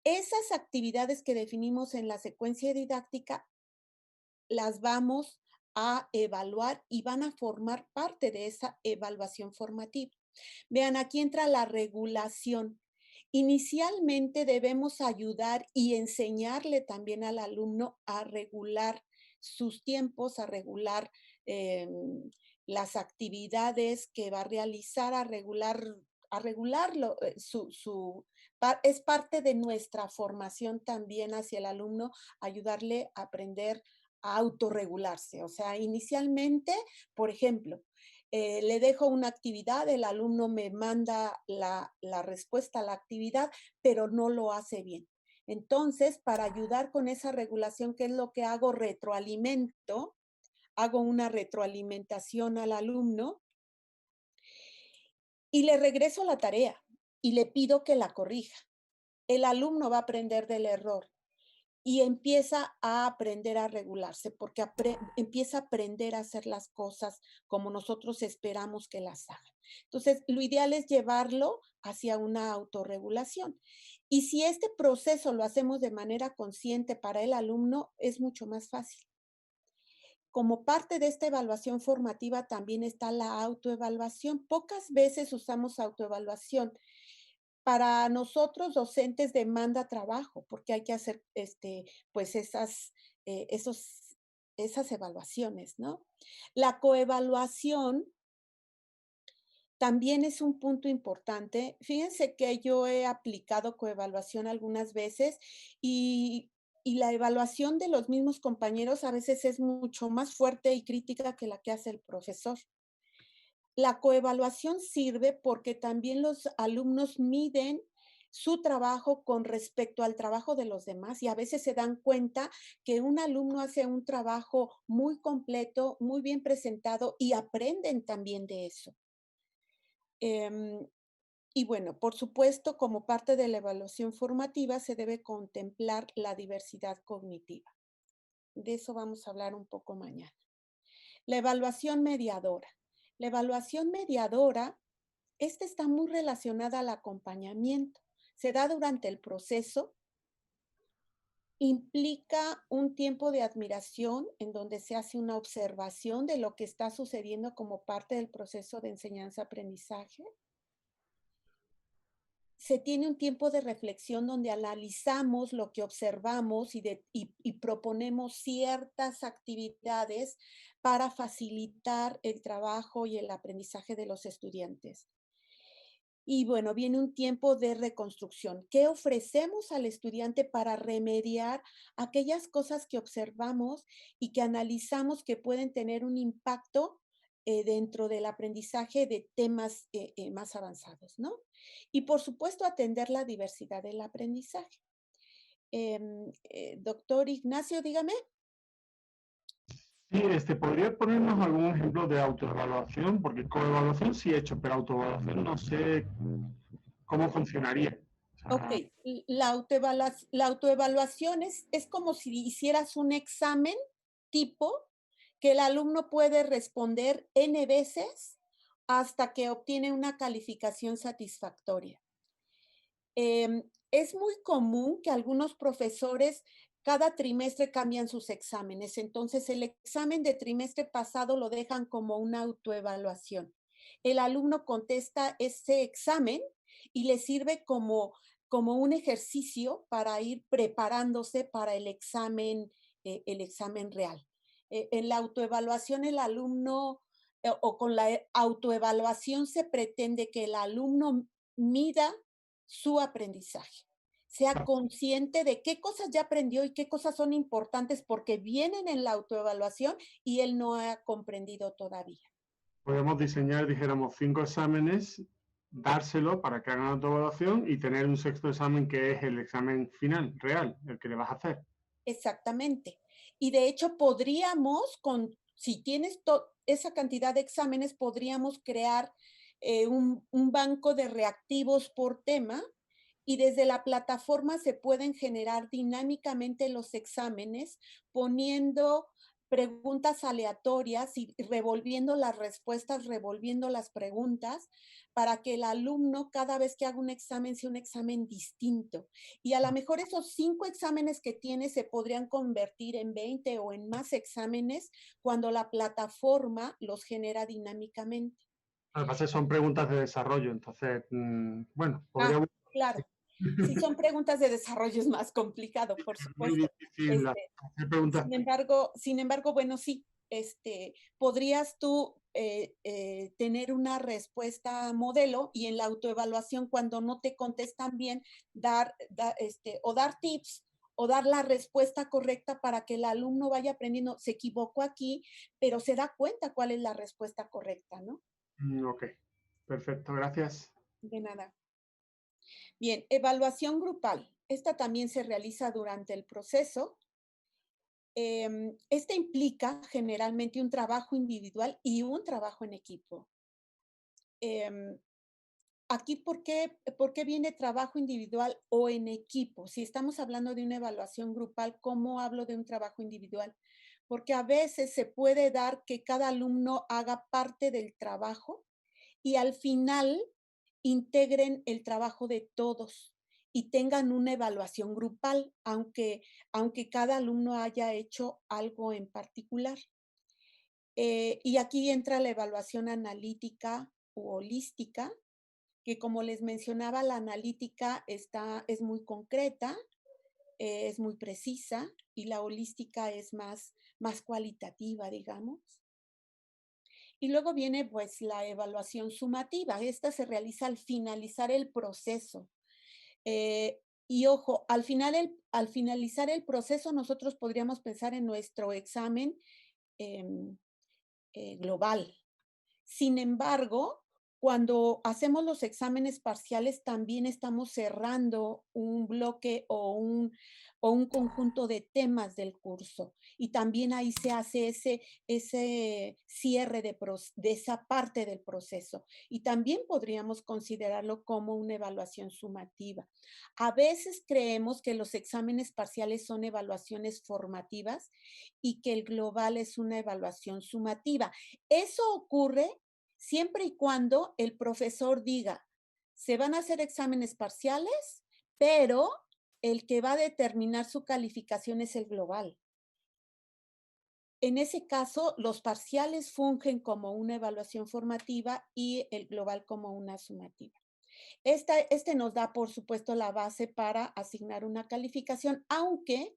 Esas actividades que definimos en la secuencia didáctica las vamos a evaluar y van a formar parte de esa evaluación formativa. Vean, aquí entra la regulación. Inicialmente debemos ayudar y enseñarle también al alumno a regular sus tiempos, a regular las actividades que va a realizar, a regularlo. Es parte de nuestra formación también hacia el alumno, ayudarle a aprender a autorregularse. O sea, inicialmente, por ejemplo, le dejo una actividad, el alumno me manda la respuesta a la actividad, pero no lo hace bien. Entonces, para ayudar con esa regulación, ¿qué es lo que hago? Retroalimento, hago una retroalimentación al alumno y le regreso la tarea y le pido que la corrija. El alumno va a aprender del error y empieza a aprender a regularse, porque empieza a aprender a hacer las cosas como nosotros esperamos que las haga. Entonces, lo ideal es llevarlo hacia una autorregulación. Y si este proceso lo hacemos de manera consciente para el alumno, es mucho más fácil. Como parte de esta evaluación formativa también está la autoevaluación. Pocas veces usamos autoevaluación. Para nosotros docentes demanda trabajo porque hay que hacer pues esas evaluaciones, ¿no? La coevaluación también es un punto importante. Fíjense que yo he aplicado coevaluación algunas veces y y la evaluación de los mismos compañeros a veces es mucho más fuerte y crítica que la que hace el profesor. La coevaluación sirve porque también los alumnos miden su trabajo con respecto al trabajo de los demás y a veces se dan cuenta que un alumno hace un trabajo muy completo, muy bien presentado y aprenden también de eso. Em, y bueno, por supuesto, como parte de la evaluación formativa se debe contemplar la diversidad cognitiva. De eso vamos a hablar un poco mañana. La evaluación mediadora. La evaluación mediadora, esta está muy relacionada al acompañamiento. Se da durante el proceso, implica un tiempo de admiración en donde se hace una observación de lo que está sucediendo como parte del proceso de enseñanza-aprendizaje. Se tiene un tiempo de reflexión donde analizamos lo que observamos y proponemos ciertas actividades para facilitar el trabajo y el aprendizaje de los estudiantes. Y bueno, viene un tiempo de reconstrucción. ¿Qué ofrecemos al estudiante para remediar aquellas cosas que observamos y que analizamos que pueden tener un impacto dentro del aprendizaje de temas más avanzados, ¿no? Y por supuesto, atender la diversidad del aprendizaje. Doctor Ignacio, dígame. Sí, ¿podría ponernos algún ejemplo de autoevaluación? Porque coevaluación sí he hecho, pero autoevaluación no sé cómo funcionaría. O Ok, sea, la autoevaluación es como si hicieras un examen tipo que el alumno puede responder N veces hasta que obtiene una calificación satisfactoria. Es muy común que algunos profesores cada trimestre cambian sus exámenes, entonces el examen de trimestre pasado lo dejan como una autoevaluación. El alumno contesta ese examen y le sirve como un ejercicio para ir preparándose para el examen real. En la autoevaluación el alumno o con la autoevaluación se pretende que el alumno mida su aprendizaje, sea consciente de qué cosas ya aprendió y qué cosas son importantes porque vienen en la autoevaluación y él no ha comprendido todavía. podemos diseñar, dijéramos, 5 exámenes, dárselo para que hagan autoevaluación y tener un sexto examen que es el examen final, real, el que le vas a hacer. Exactamente. Y de hecho podríamos, si tienes esa cantidad de exámenes, podríamos crear un banco de reactivos por tema y desde la plataforma se pueden generar dinámicamente los exámenes poniendo preguntas aleatorias y revolviendo las respuestas, revolviendo las preguntas para que el alumno cada vez que haga un examen sea un examen distinto. Y a lo mejor esos 5 exámenes que tiene se podrían convertir en 20 o en más exámenes cuando la plataforma los genera dinámicamente. Además, son preguntas de desarrollo, entonces, bueno, podría... Claro. Si son preguntas de desarrollo es más complicado, por Es muy supuesto. difícil hacer preguntas. Sin embargo, bueno, sí, podrías tú tener una respuesta modelo y en la autoevaluación cuando no te contestan bien, o dar tips o dar la respuesta correcta para que el alumno vaya aprendiendo, se equivocó aquí, pero se da cuenta cuál es la respuesta correcta, ¿no? Ok, perfecto, gracias. De nada. Bien, evaluación grupal. Esta también se realiza durante el proceso. Esta implica generalmente un trabajo individual y un trabajo en equipo. Em, Aquí, ¿por qué viene trabajo individual o en equipo? Si estamos hablando de una evaluación grupal, ¿cómo hablo de un trabajo individual? Porque a veces se puede dar que cada alumno haga parte del trabajo y al final integren el trabajo de todos y tengan una evaluación grupal, aunque cada alumno haya hecho algo en particular. Y aquí entra la evaluación analítica u holística, que como les mencionaba, la analítica es muy concreta, es muy precisa y la holística es más cualitativa, digamos. Y luego viene pues la evaluación sumativa. Esta se realiza al finalizar el proceso. Y ojo, al finalizar el proceso, nosotros podríamos pensar en nuestro examen em, global. Sin embargo, cuando hacemos los exámenes parciales, también estamos cerrando un bloque o un conjunto de temas del curso. Y también ahí se hace ese cierre de esa parte del proceso. Y también podríamos considerarlo como una evaluación sumativa. A veces creemos que los exámenes parciales son evaluaciones formativas y que el global es una evaluación sumativa. Eso ocurre siempre y cuando el profesor diga, se van a hacer exámenes parciales, pero el que va a determinar su calificación es el global. En ese caso, los parciales fungen como una evaluación formativa y el global como una sumativa. Este nos da, por supuesto, la base para asignar una calificación, aunque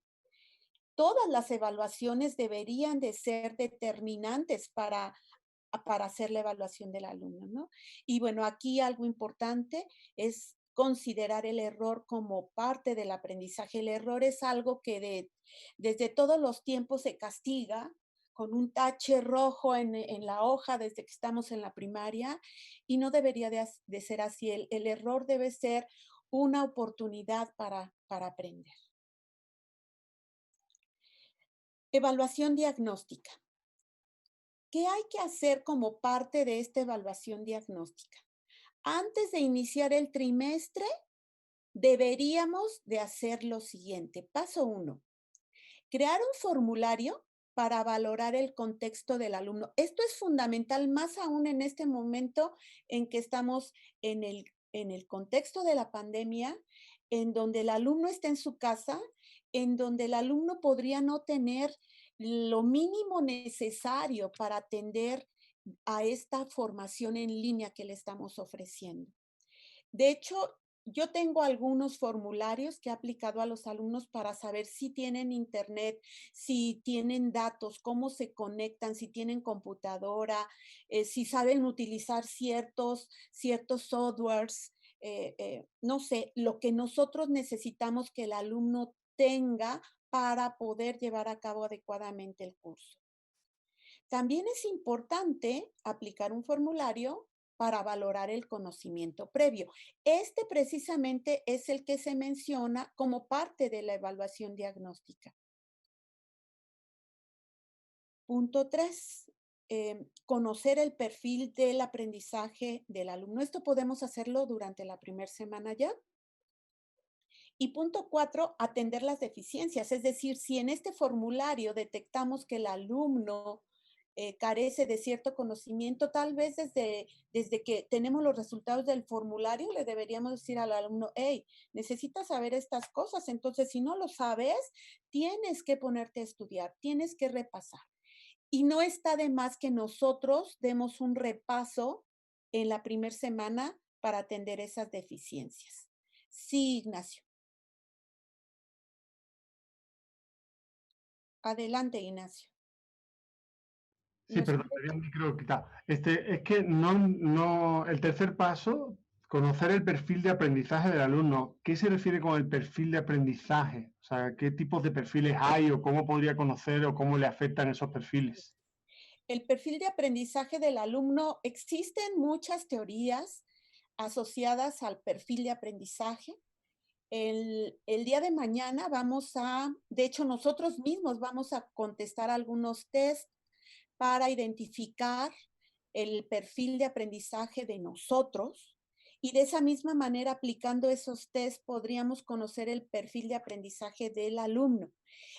todas las evaluaciones deberían de ser determinantes para hacer la evaluación del alumno, ¿no? Y bueno, aquí algo importante es considerar el error como parte del aprendizaje. El error es algo que desde todos los tiempos se castiga con un tache rojo en la hoja desde que estamos en la primaria y no debería de ser así. El error debe ser una oportunidad para aprender. Evaluación diagnóstica. ¿Qué hay que hacer como parte de esta evaluación diagnóstica? Antes de iniciar el trimestre, deberíamos de hacer lo siguiente. Paso 1, crear un formulario para valorar el contexto del alumno. Esto es fundamental, más aún en este momento en que estamos en el contexto de la pandemia, en donde el alumno está en su casa, en donde el alumno podría no tener lo mínimo necesario para atender a esta formación en línea que le estamos ofreciendo. De hecho, yo tengo algunos formularios que he aplicado a los alumnos para saber si tienen internet, si tienen datos, cómo se conectan, si tienen computadora, si saben utilizar ciertos softwares, no sé, lo que nosotros necesitamos que el alumno tenga para poder llevar a cabo adecuadamente el curso. También es importante aplicar un formulario para valorar el conocimiento previo. Este precisamente es el que se menciona como parte de la evaluación diagnóstica. Punto 3, conocer el perfil del aprendizaje del alumno. Esto podemos hacerlo durante la primera semana ya. Y punto 4, atender las deficiencias. Es decir, si en este formulario detectamos que el alumno carece de cierto conocimiento, tal vez desde que tenemos los resultados del formulario le deberíamos decir al alumno, hey, necesitas saber estas cosas, entonces si no lo sabes, tienes que ponerte a estudiar, tienes que repasar. Y no está de más que nosotros demos un repaso en la primera semana para atender esas deficiencias. Sí, Ignacio. Adelante, Ignacio. Sí, ¿Nos perdón, escucha? tenía un micro quitado. Es que no, el tercer paso, conocer el perfil de aprendizaje del alumno. ¿Qué se refiere con el perfil de aprendizaje? O sea, ¿qué tipos de perfiles hay o cómo podría conocer o cómo le afectan esos perfiles? El perfil de aprendizaje del alumno, existen muchas teorías asociadas al perfil de aprendizaje. El día de mañana de hecho nosotros mismos vamos a contestar algunos test para identificar el perfil de aprendizaje de nosotros y de esa misma manera aplicando esos test podríamos conocer el perfil de aprendizaje del alumno.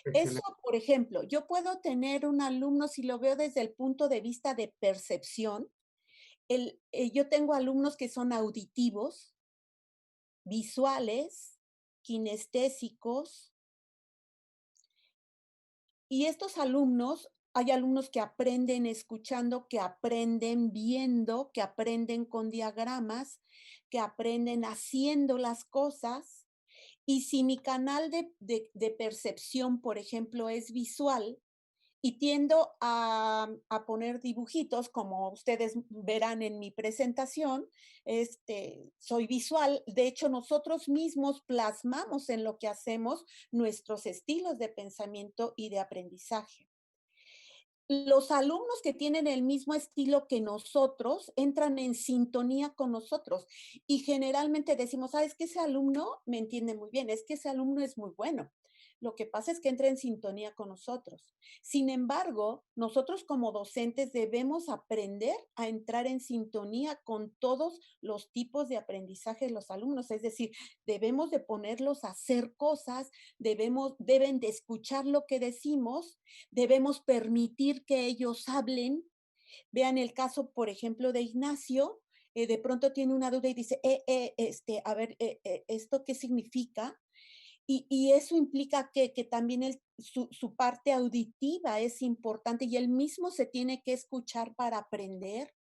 Eso, Excelente. por ejemplo, yo puedo tener un alumno, si lo veo desde el punto de vista de percepción, yo tengo alumnos que son auditivos, visuales, kinestésicos, y estos alumnos, hay alumnos que aprenden escuchando, que aprenden viendo, que aprenden con diagramas, que aprenden haciendo las cosas. Y si mi canal de percepción, por ejemplo, es visual, y tiendo a poner dibujitos, como ustedes verán en mi presentación. Soy visual. De hecho, nosotros mismos plasmamos en lo que hacemos nuestros estilos de pensamiento y de aprendizaje. Los alumnos que tienen el mismo estilo que nosotros entran en sintonía con nosotros y generalmente decimos, es que ese alumno me entiende muy bien, es que ese alumno es muy bueno. Lo que pasa es que entra en sintonía con nosotros. Sin embargo, nosotros como docentes debemos aprender a entrar en sintonía con todos los tipos de aprendizaje de los alumnos. Es decir, debemos de ponerlos a hacer cosas, deben de escuchar lo que decimos, debemos permitir que ellos hablen. Vean el caso, por ejemplo, de Ignacio. De pronto tiene una duda y dice, ¿esto qué significa? Y eso implica que también su parte auditiva es importante y él mismo se tiene que escuchar para aprender.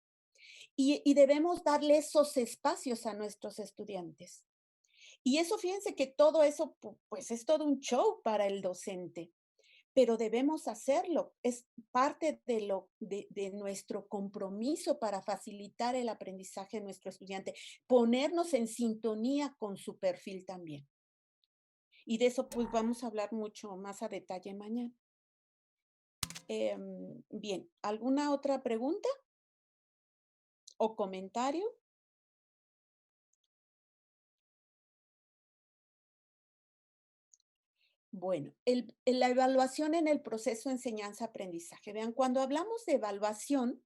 Y debemos darle esos espacios a nuestros estudiantes. Y eso, fíjense que todo eso, pues es todo un show para el docente, pero debemos hacerlo. Es parte de nuestro compromiso para facilitar el aprendizaje de nuestro estudiante, ponernos en sintonía con su perfil también. Y de eso pues vamos a hablar mucho más a detalle mañana. Bien, ¿alguna otra pregunta o comentario? Bueno, la evaluación en el proceso de enseñanza-aprendizaje. Vean, cuando hablamos de evaluación,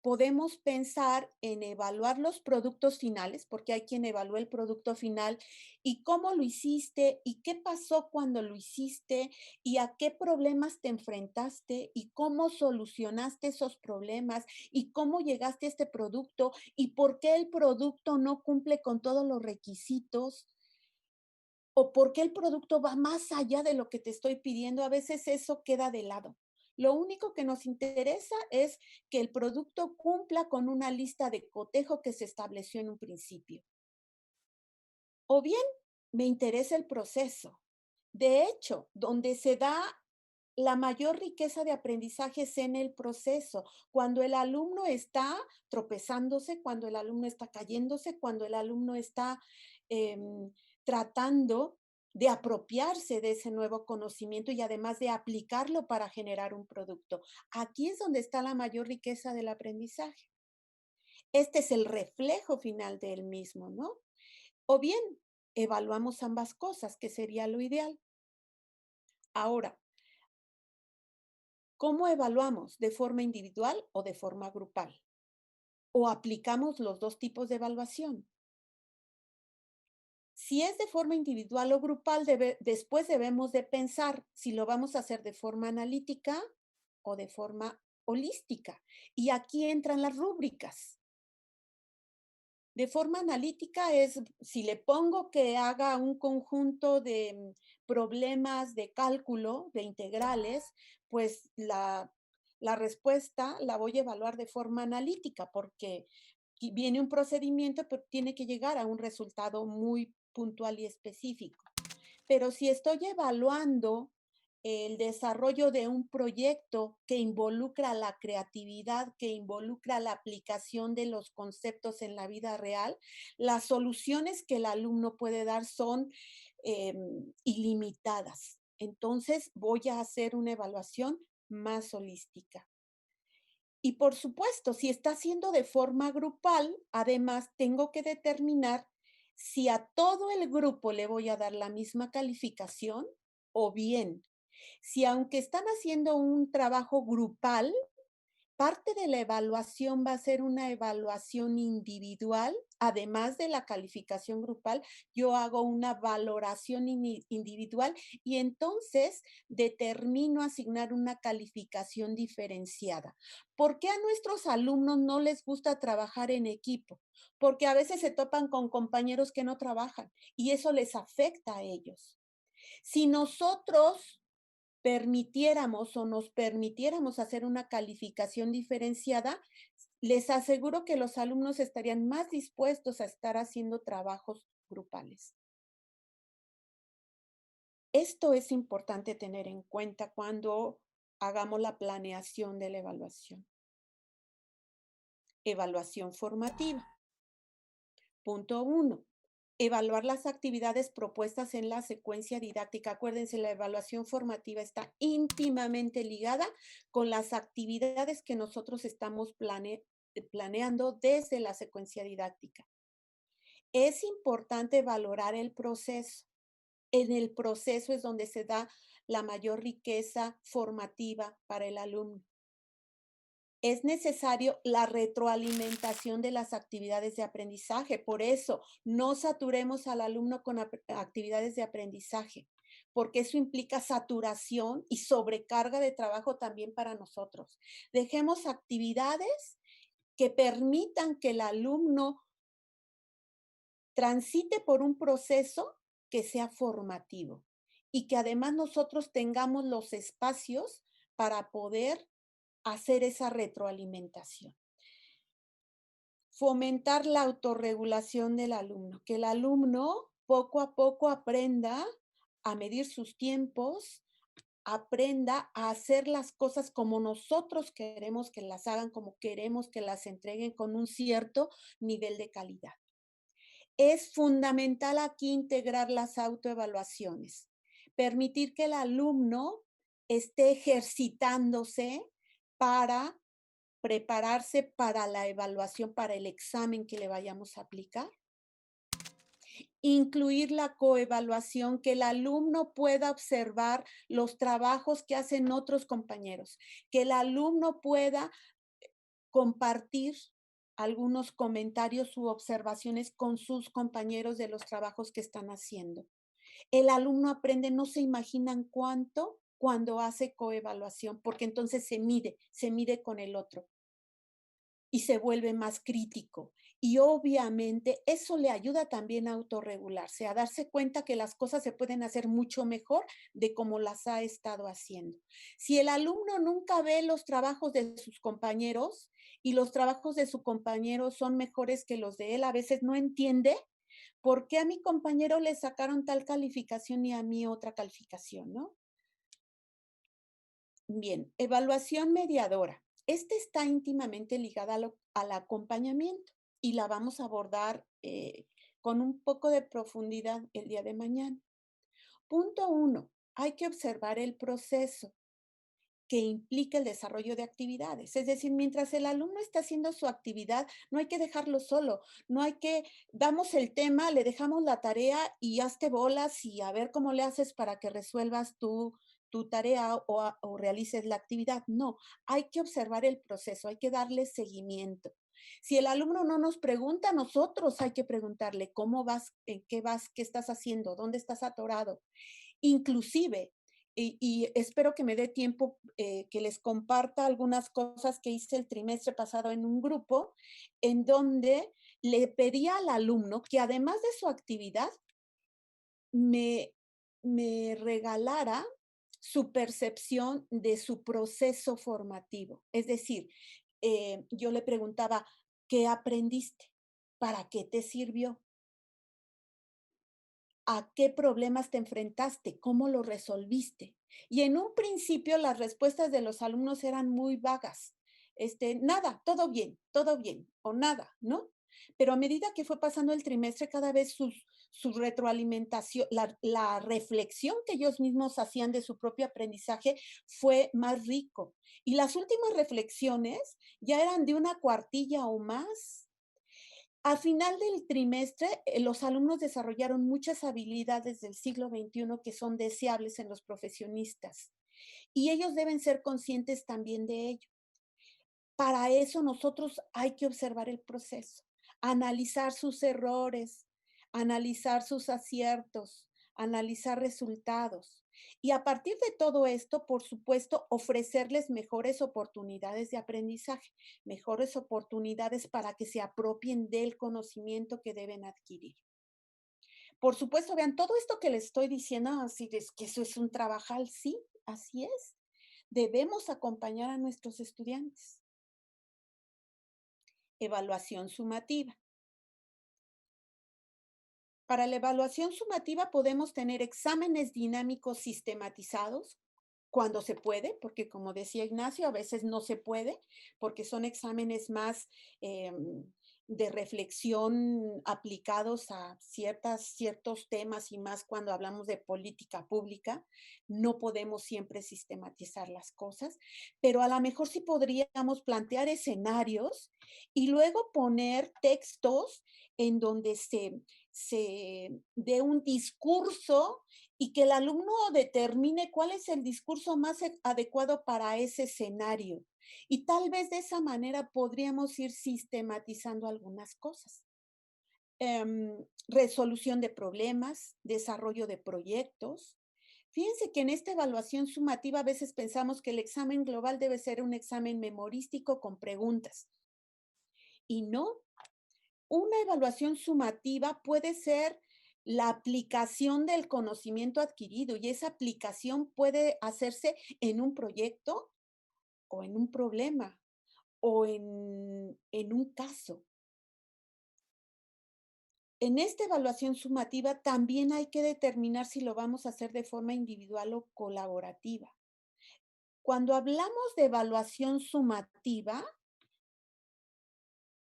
podemos pensar en evaluar los productos finales, porque hay quien evalúa el producto final y cómo lo hiciste y qué pasó cuando lo hiciste y a qué problemas te enfrentaste y cómo solucionaste esos problemas y cómo llegaste a este producto y por qué el producto no cumple con todos los requisitos o por qué el producto va más allá de lo que te estoy pidiendo. A veces eso queda de lado. Lo único que nos interesa es que el producto cumpla con una lista de cotejo que se estableció en un principio. O bien, me interesa el proceso. De hecho, donde se da la mayor riqueza de aprendizaje es en el proceso, cuando el alumno está tropezándose, cuando el alumno está cayéndose, cuando el alumno está tratando de apropiarse de ese nuevo conocimiento y además de aplicarlo para generar un producto. Aquí es donde está la mayor riqueza del aprendizaje. Este es el reflejo final del mismo, ¿no? O bien, evaluamos ambas cosas, que sería lo ideal. Ahora, ¿cómo evaluamos? ¿De forma individual o de forma grupal? ¿O aplicamos los dos tipos de evaluación? Si es de forma individual o grupal, después debemos de pensar si lo vamos a hacer de forma analítica o de forma holística. Y aquí entran las rúbricas. De forma analítica es, si le pongo que haga un conjunto de problemas de cálculo, de integrales, pues la respuesta la voy a evaluar de forma analítica porque viene un procedimiento, pero tiene que llegar a un resultado muy puntual y específico. Pero si estoy evaluando el desarrollo de un proyecto que involucra la creatividad, que involucra la aplicación de los conceptos en la vida real, las soluciones que el alumno puede dar son ilimitadas. Entonces voy a hacer una evaluación más holística. Y por supuesto, si está haciendo de forma grupal, además tengo que determinar si a todo el grupo le voy a dar la misma calificación o bien, si aunque están haciendo un trabajo grupal, parte de la evaluación va a ser una evaluación individual, además de la calificación grupal, yo hago una valoración individual y entonces determino asignar una calificación diferenciada. ¿Por qué a nuestros alumnos no les gusta trabajar en equipo? Porque a veces se topan con compañeros que no trabajan y eso les afecta a ellos. Si nosotros permitiéramos o nos permitiéramos hacer una calificación diferenciada, les aseguro que los alumnos estarían más dispuestos a estar haciendo trabajos grupales. Esto es importante tener en cuenta cuando hagamos la planeación de la evaluación. Evaluación formativa. Punto 1. Evaluar las actividades propuestas en la secuencia didáctica. Acuérdense, la evaluación formativa está íntimamente ligada con las actividades que nosotros estamos planeando desde la secuencia didáctica. Es importante valorar el proceso. En el proceso es donde se da la mayor riqueza formativa para el alumno. Es necesario la retroalimentación de las actividades de aprendizaje. Por eso, no saturemos al alumno con actividades de aprendizaje, porque eso implica saturación y sobrecarga de trabajo también para nosotros. Dejemos actividades que permitan que el alumno transite por un proceso que sea formativo y que además nosotros tengamos los espacios para poder hacer esa retroalimentación. Fomentar la autorregulación del alumno, que el alumno poco a poco aprenda a medir sus tiempos, aprenda a hacer las cosas como nosotros queremos que las hagan, como queremos que las entreguen con un cierto nivel de calidad. Es fundamental aquí integrar las autoevaluaciones, permitir que el alumno esté ejercitándose para prepararse para la evaluación, para el examen que le vayamos a aplicar. Incluir la coevaluación, que el alumno pueda observar los trabajos que hacen otros compañeros, que el alumno pueda compartir algunos comentarios u observaciones con sus compañeros de los trabajos que están haciendo. El alumno aprende, no se imaginan cuánto cuando hace coevaluación, porque entonces se mide con el otro y se vuelve más crítico. Y obviamente eso le ayuda también a autorregularse, a darse cuenta que las cosas se pueden hacer mucho mejor de como las ha estado haciendo. Si el alumno nunca ve los trabajos de sus compañeros y los trabajos de su compañero son mejores que los de él, a veces no entiende por qué a mi compañero le sacaron tal calificación y a mí otra calificación, ¿no? Bien, evaluación mediadora. Esta está íntimamente ligada al acompañamiento y la vamos a abordar con un poco de profundidad el día de mañana. Punto 1. Hay que observar el proceso que implica el desarrollo de actividades. Es decir, mientras el alumno está haciendo su actividad, no hay que dejarlo solo, no hay que, damos el tema, le dejamos la tarea y hazte bolas y a ver cómo le haces para que resuelvas tu tarea o realices la actividad. No, hay que observar el proceso, hay que darle seguimiento. Si el alumno no nos pregunta, nosotros hay que preguntarle cómo vas, en qué vas, qué estás haciendo, dónde estás atorado. Inclusive, y espero que me dé tiempo que les comparta algunas cosas que hice el trimestre pasado en un grupo, en donde le pedía al alumno que además de su actividad, me regalara su percepción de su proceso formativo. Es decir, yo le preguntaba, ¿qué aprendiste? ¿Para qué te sirvió? ¿A qué problemas te enfrentaste? ¿Cómo lo resolviste? Y en un principio las respuestas de los alumnos eran muy vagas. Nada, todo bien, o nada, ¿no? Pero a medida que fue pasando el trimestre, cada vez su retroalimentación, la reflexión que ellos mismos hacían de su propio aprendizaje fue más rico. Y las últimas reflexiones ya eran de una cuartilla o más. Al final del trimestre, los alumnos desarrollaron muchas habilidades del siglo XXI que son deseables en los profesionistas y ellos deben ser conscientes también de ello. Para eso nosotros hay que observar el proceso, analizar sus errores, analizar sus aciertos, analizar resultados. Y a partir de todo esto, por supuesto, ofrecerles mejores oportunidades de aprendizaje, mejores oportunidades para que se apropien del conocimiento que deben adquirir. Por supuesto, vean, todo esto que les estoy diciendo, así es que eso es un trabajal, sí, así es. Debemos acompañar a nuestros estudiantes. Evaluación sumativa. Para la evaluación sumativa podemos tener exámenes dinámicos sistematizados cuando se puede, porque como decía Ignacio, a veces no se puede, porque son exámenes más de reflexión aplicados a ciertos temas y más cuando hablamos de política pública. No podemos siempre sistematizar las cosas, pero a lo mejor sí podríamos plantear escenarios y luego poner textos en donde se dé un discurso y que el alumno determine cuál es el discurso más adecuado para ese escenario. Y tal vez de esa manera podríamos ir sistematizando algunas cosas. Resolución de problemas, desarrollo de proyectos. Fíjense que en esta evaluación sumativa a veces pensamos que el examen global debe ser un examen memorístico con preguntas. Y no, una evaluación sumativa puede ser la aplicación del conocimiento adquirido y esa aplicación puede hacerse en un proyecto o en un problema o en un caso. En esta evaluación sumativa también hay que determinar si lo vamos a hacer de forma individual o colaborativa. Cuando hablamos de evaluación sumativa,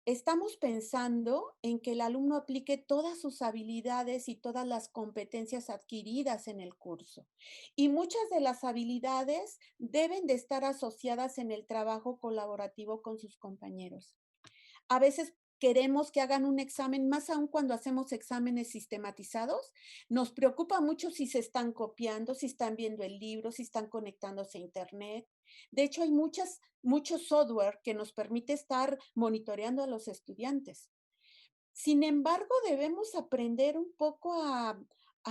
estamos pensando en que el alumno aplique todas sus habilidades y todas las competencias adquiridas en el curso. Y muchas de las habilidades deben de estar asociadas en el trabajo colaborativo con sus compañeros. A veces queremos que hagan un examen, más aún cuando hacemos exámenes sistematizados. Nos preocupa mucho si se están copiando, si están viendo el libro, si están conectándose a internet. De hecho, hay mucho software que nos permite estar monitoreando a los estudiantes. Sin embargo, debemos aprender un poco a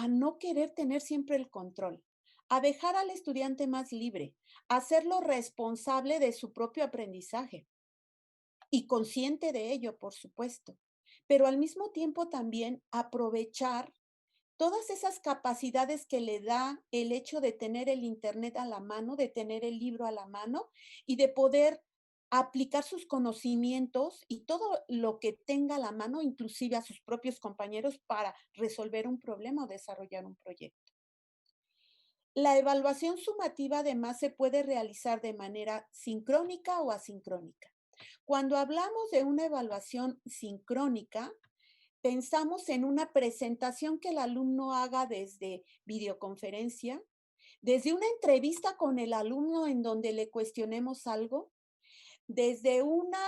no querer tener siempre el control, a dejar al estudiante más libre, a hacerlo responsable de su propio aprendizaje y consciente de ello, por supuesto, pero al mismo tiempo también aprovechar todas esas capacidades que le da el hecho de tener el internet a la mano, de tener el libro a la mano y de poder aplicar sus conocimientos y todo lo que tenga a la mano, inclusive a sus propios compañeros, para resolver un problema o desarrollar un proyecto. La evaluación sumativa además se puede realizar de manera sincrónica o asincrónica. Cuando hablamos de una evaluación sincrónica, pensamos en una presentación que el alumno haga desde videoconferencia, desde una entrevista con el alumno en donde le cuestionemos algo, desde una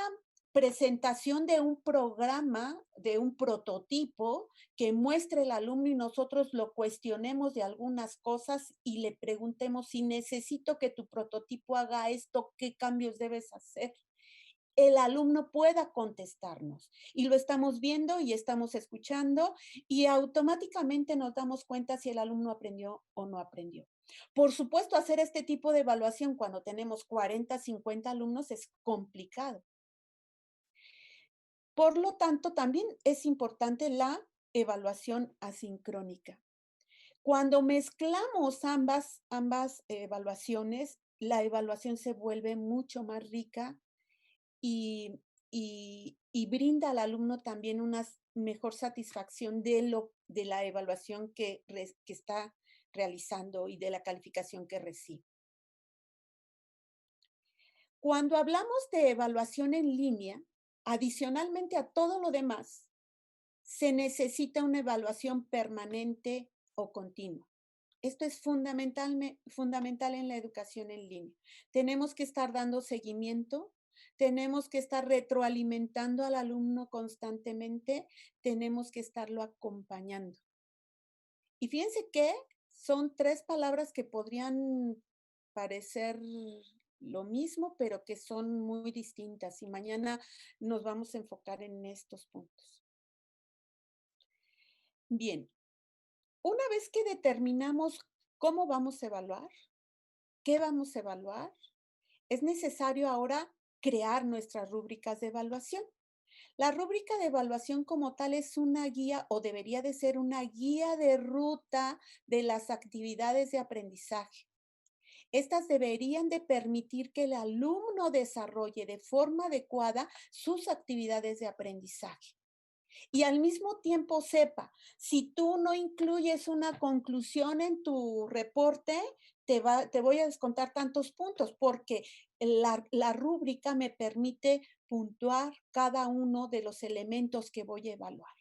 presentación de un programa, de un prototipo que muestre el alumno y nosotros lo cuestionemos de algunas cosas y le preguntemos si necesito que tu prototipo haga esto, ¿qué cambios debes hacer? El alumno pueda contestarnos. Y lo estamos viendo y estamos escuchando y automáticamente nos damos cuenta si el alumno aprendió o no aprendió. Por supuesto, hacer este tipo de evaluación cuando tenemos 40, 50 alumnos es complicado. Por lo tanto, también es importante la evaluación asincrónica. Cuando mezclamos ambas evaluaciones, la evaluación se vuelve mucho más rica y, y brinda al alumno también una mejor satisfacción de la evaluación que está realizando y de la calificación que recibe. Cuando hablamos de evaluación en línea, adicionalmente a todo lo demás, se necesita una evaluación permanente o continua. Esto es fundamental en la educación en línea. Tenemos que estar dando seguimiento, tenemos que estar retroalimentando al alumno constantemente, tenemos que estarlo acompañando. Y fíjense que son 3 palabras que podrían parecer lo mismo, pero que son muy distintas y mañana nos vamos a enfocar en estos puntos. Bien, una vez que determinamos cómo vamos a evaluar, qué vamos a evaluar, es necesario ahora crear nuestras rúbricas de evaluación. La rúbrica de evaluación como tal es una guía o debería de ser una guía de ruta de las actividades de aprendizaje. Estas deberían de permitir que el alumno desarrolle de forma adecuada sus actividades de aprendizaje. Y al mismo tiempo sepa, si tú no incluyes una conclusión en tu reporte, te voy a descontar tantos puntos, porque la rúbrica me permite puntuar cada uno de los elementos que voy a evaluar.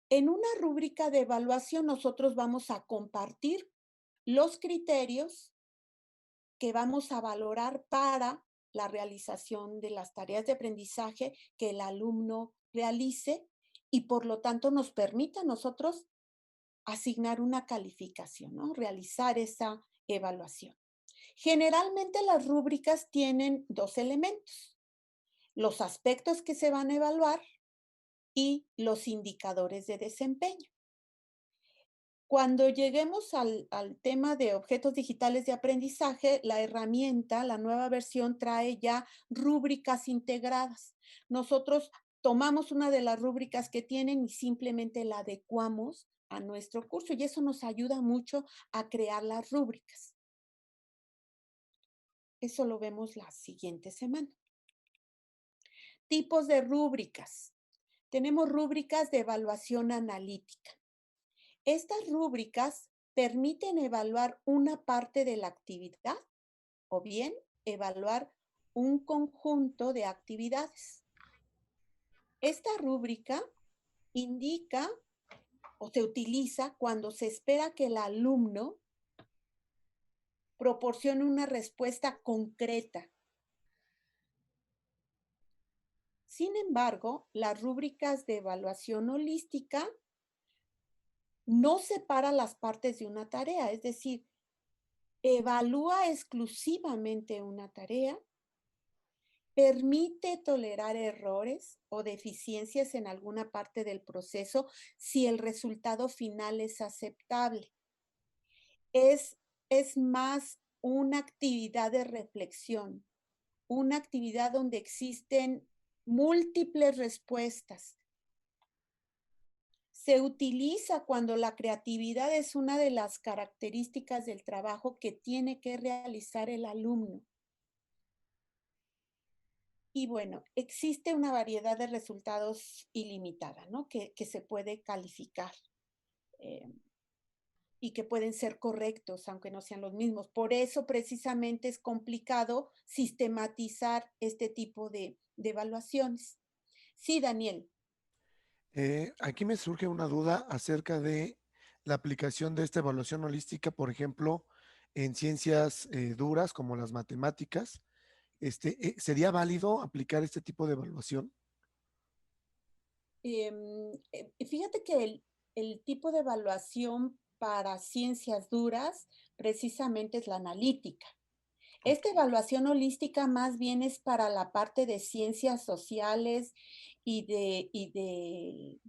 En una rúbrica de evaluación, nosotros vamos a compartir los criterios que vamos a valorar para la realización de las tareas de aprendizaje que el alumno realice y por lo tanto nos permita a nosotros asignar una calificación, ¿no? Realizar esa evaluación. Generalmente las rúbricas tienen dos elementos: los aspectos que se van a evaluar y los indicadores de desempeño. Cuando lleguemos al tema de objetos digitales de aprendizaje, la herramienta, la nueva versión, trae ya rúbricas integradas. Nosotros tomamos una de las rúbricas que tienen y simplemente la adecuamos a nuestro curso, y eso nos ayuda mucho a crear las rúbricas. Eso lo vemos la siguiente semana. Tipos de rúbricas. Tenemos rúbricas de evaluación analítica. Estas rúbricas permiten evaluar una parte de la actividad o bien evaluar un conjunto de actividades. Esta rúbrica indica o se utiliza cuando se espera que el alumno proporcione una respuesta concreta. Sin embargo, las rúbricas de evaluación holística no separa las partes de una tarea, es decir, evalúa exclusivamente una tarea, permite tolerar errores o deficiencias en alguna parte del proceso si el resultado final es aceptable. Es más una actividad de reflexión, una actividad donde existen múltiples respuestas. Se utiliza cuando la creatividad es una de las características del trabajo que tiene que realizar el alumno. Y bueno, existe una variedad de resultados ilimitada, ¿no? Que se puede calificar y que pueden ser correctos, aunque no sean los mismos. Por eso, precisamente, es complicado sistematizar este tipo de evaluaciones. Sí, Daniel. Aquí me surge una duda acerca de la aplicación de esta evaluación holística, por ejemplo, en ciencias duras como las matemáticas. ¿Sería válido aplicar este tipo de evaluación? Fíjate que el tipo de evaluación para ciencias duras precisamente es la analítica. Esta evaluación holística más bien es para la parte de ciencias sociales y de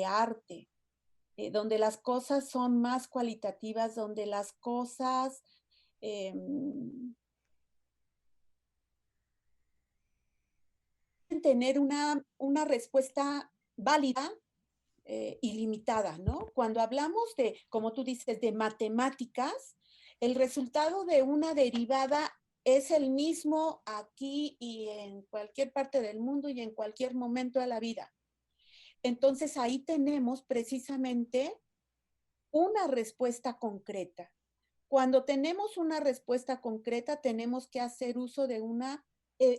arte, donde las cosas son más cualitativas, donde las cosas tener una respuesta válida ilimitada, ¿no? Cuando hablamos de, como tú dices, de matemáticas, el resultado de una derivada es el mismo aquí y en cualquier parte del mundo y en cualquier momento de la vida. Entonces ahí tenemos precisamente una respuesta concreta. Cuando tenemos una respuesta concreta, tenemos que hacer uso de una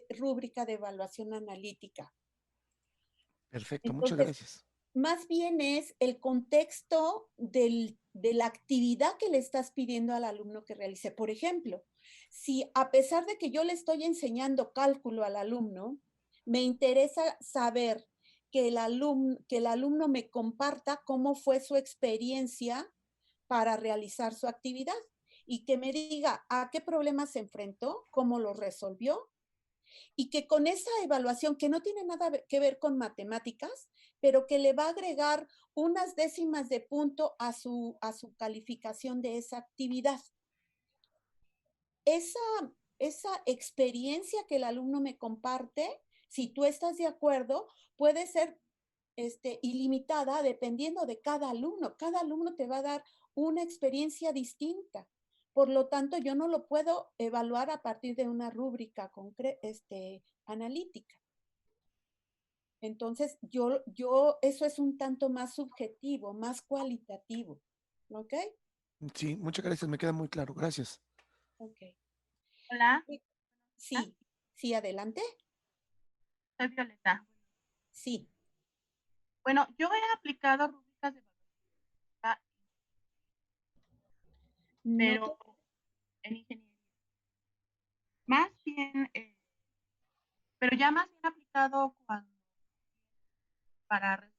rúbrica de evaluación analítica. Perfecto, muchas Entonces, gracias. más bien es el contexto de la actividad que le estás pidiendo al alumno que realice. Por ejemplo, si a pesar de que yo le estoy enseñando cálculo al alumno, me interesa saber que el alumno me comparta cómo fue su experiencia para realizar su actividad y que me diga a qué problemas se enfrentó, cómo los resolvió, y que con esa evaluación, que no tiene nada que ver con matemáticas, pero que le va a agregar unas décimas de punto a su calificación de esa actividad. Esa experiencia que el alumno me comparte, si tú estás de acuerdo, puede ser ilimitada dependiendo de cada alumno. Cada alumno te va a dar una experiencia distinta. Por lo tanto, yo no lo puedo evaluar a partir de una rúbrica analítica. Entonces, eso es un tanto más subjetivo, más cualitativo. ¿Ok? Sí, muchas gracias, me queda muy claro. Gracias. Ok. Hola, Sí, sí, adelante. soy Violeta. Sí. Bueno, yo he aplicado rúbricas de evaluación, No pero en ingeniería. Más bien, pero ya más bien aplicado para resolver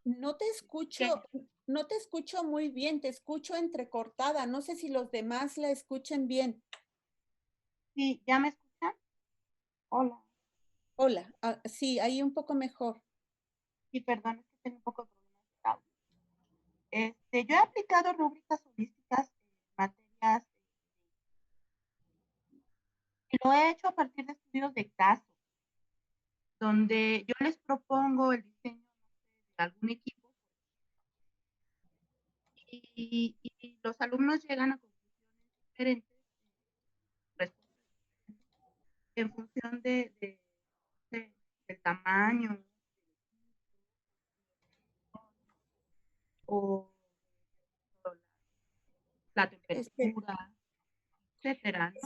no te escucho, no te escucho muy bien, te escucho entrecortada. No sé si los demás la escuchen bien. Sí, ¿ya me escuchan? Hola. Hola, sí, ahí un poco mejor. Sí, perdón, es que tengo un poco de problemas de audio. Yo he aplicado rúbricas holísticas en materias, y lo he hecho a partir de estudios de caso, donde yo les propongo el diseño, no sé, de algún equipo y los alumnos llegan a conclusiones diferentes, respuestas diferentes, en función del tamaño o la temperatura, etcétera, ¿no?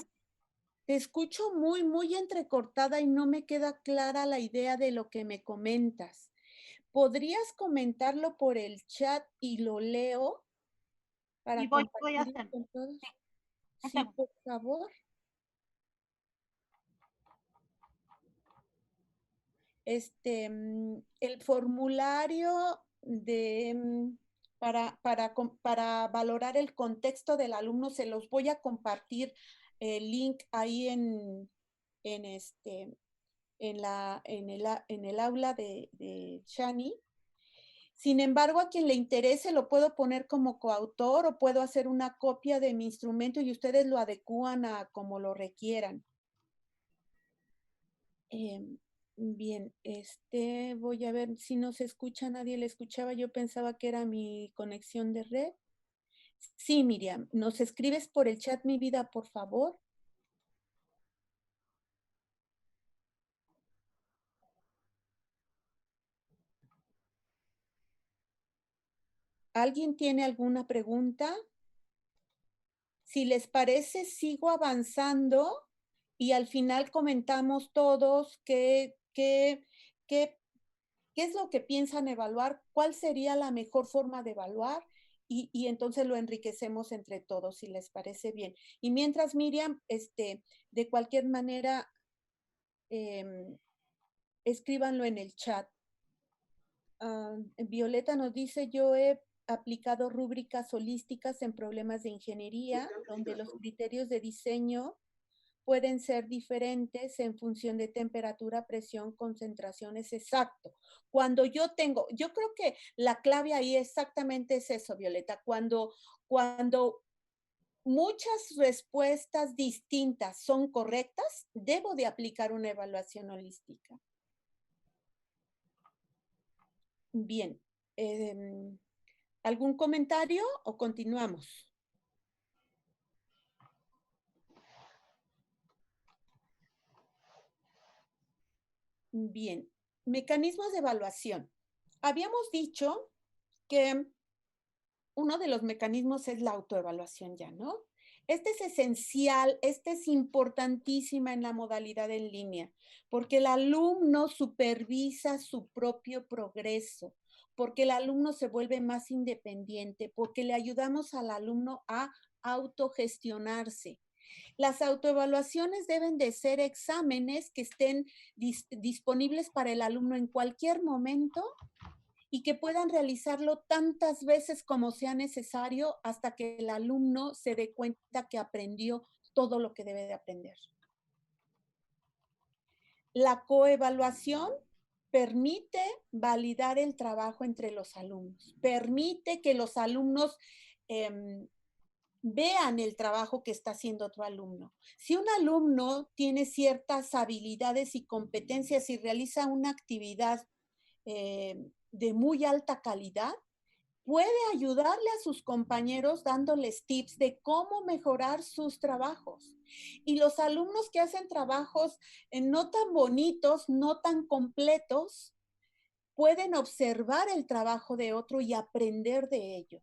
Te escucho muy, muy entrecortada y no me queda clara la idea de lo que me comentas. ¿Podrías comentarlo por el chat y lo leo para Y voy a compartirlo hacerlo. con todos? Un Sí, segundo. por favor. El formulario para valorar el contexto del alumno, se los voy a compartir el link ahí en el aula de Shani. Sin embargo, a quien le interese lo puedo poner como coautor o puedo hacer una copia de mi instrumento y ustedes lo adecúan a como lo requieran. Bien, voy a ver si no se escucha, nadie le escuchaba, yo pensaba que era mi conexión de red. Sí, Miriam, ¿nos escribes por el chat, mi vida, por favor? ¿Alguien tiene alguna pregunta? Si les parece, sigo avanzando y al final comentamos todos qué es lo que piensan evaluar, cuál sería la mejor forma de evaluar y entonces lo enriquecemos entre todos, si les parece bien. Y mientras, Miriam, de cualquier manera, escríbanlo en el chat. Violeta nos dice, yo he aplicado rúbricas holísticas en problemas de ingeniería, donde los criterios de diseño pueden ser diferentes en función de temperatura, presión, concentraciones, exacto. Cuando yo creo que la clave ahí exactamente es eso, Violeta, cuando muchas respuestas distintas son correctas, debo de aplicar una evaluación holística. Bien, ¿algún comentario o continuamos? Bien, mecanismos de evaluación. Habíamos dicho que uno de los mecanismos es la autoevaluación ya, ¿no? Este es esencial, este es importantísima en la modalidad en línea, porque el alumno supervisa su propio progreso, porque el alumno se vuelve más independiente, porque le ayudamos al alumno a autogestionarse. Las autoevaluaciones deben de ser exámenes que estén disponibles para el alumno en cualquier momento y que puedan realizarlo tantas veces como sea necesario hasta que el alumno se dé cuenta que aprendió todo lo que debe de aprender. La coevaluación permite validar el trabajo entre los alumnos, permite que los alumnos vean el trabajo que está haciendo otro alumno. Si un alumno tiene ciertas habilidades y competencias y realiza una actividad de muy alta calidad, puede ayudarle a sus compañeros dándoles tips de cómo mejorar sus trabajos. Y los alumnos que hacen trabajos no tan bonitos, no tan completos, pueden observar el trabajo de otro y aprender de ello.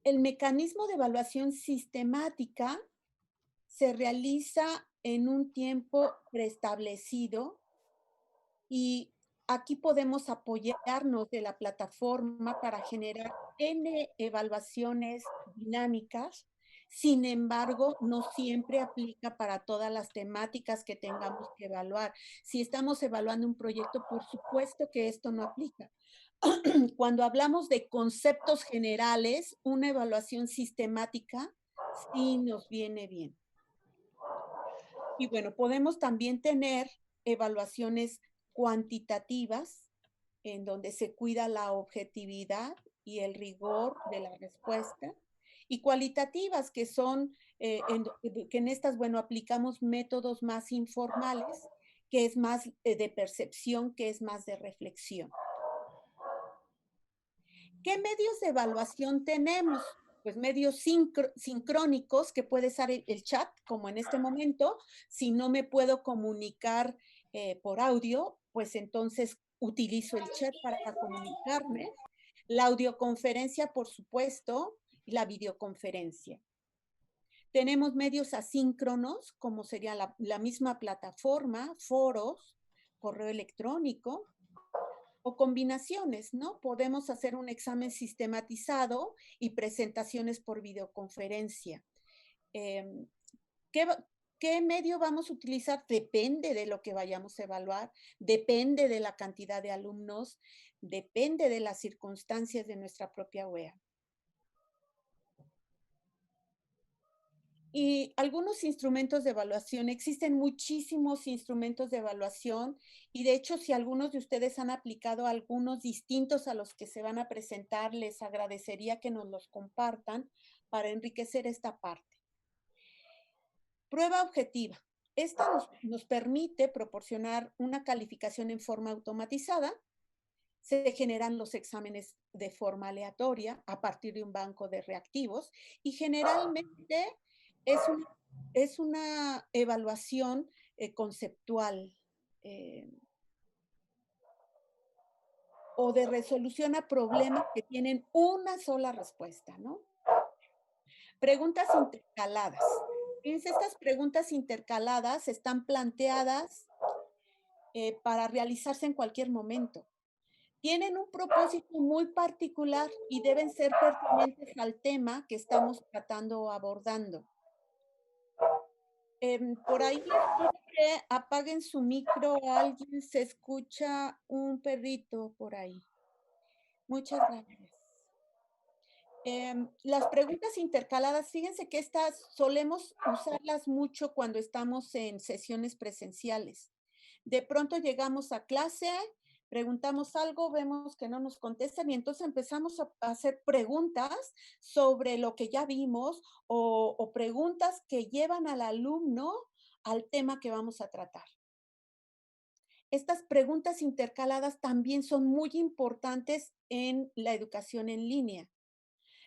El mecanismo de evaluación sistemática se realiza en un tiempo preestablecido y aquí podemos apoyarnos de la plataforma para generar N evaluaciones dinámicas. Sin embargo, no siempre aplica para todas las temáticas que tengamos que evaluar. Si estamos evaluando un proyecto, por supuesto que esto no aplica. Cuando hablamos de conceptos generales, una evaluación sistemática sí nos viene bien. Y bueno, podemos también tener evaluaciones cuantitativas en donde se cuida la objetividad y el rigor de la respuesta, y cualitativas que son, que en estas, bueno, aplicamos métodos más informales, que es más de percepción, que es más de reflexión. ¿Qué medios de evaluación tenemos? Pues medios sincrónicos, que puede ser el chat, como en este momento. Si no me puedo comunicar por audio, pues entonces utilizo el chat para comunicarme. La audioconferencia, por supuesto, y la videoconferencia. Tenemos medios asíncronos, como sería la misma plataforma, foros, correo electrónico, o combinaciones, ¿no? Podemos hacer un examen sistematizado y presentaciones por videoconferencia. ¿Qué medio vamos a utilizar? Depende de lo que vayamos a evaluar, depende de la cantidad de alumnos, depende de las circunstancias de nuestra propia UEA. Y algunos instrumentos de evaluación, existen muchísimos instrumentos de evaluación y de hecho si algunos de ustedes han aplicado algunos distintos a los que se van a presentar, les agradecería que nos los compartan para enriquecer esta parte. Prueba objetiva. Esta nos permite proporcionar una calificación en forma automatizada. Se generan los exámenes de forma aleatoria a partir de un banco de reactivos y generalmente es una evaluación conceptual o de resolución a problemas que tienen una sola respuesta, ¿no? Preguntas intercaladas. Fíjense, estas preguntas intercaladas están planteadas para realizarse en cualquier momento. Tienen un propósito muy particular y deben ser pertinentes al tema que estamos tratando o abordando. Por ahí les pido que apaguen su micro, alguien se escucha un perrito por ahí. Muchas gracias. Las preguntas intercaladas, fíjense que estas solemos usarlas mucho cuando estamos en sesiones presenciales. De pronto llegamos a clase, preguntamos algo, vemos que no nos contestan y entonces empezamos a hacer preguntas sobre lo que ya vimos o preguntas que llevan al alumno al tema que vamos a tratar. Estas preguntas intercaladas también son muy importantes en la educación en línea.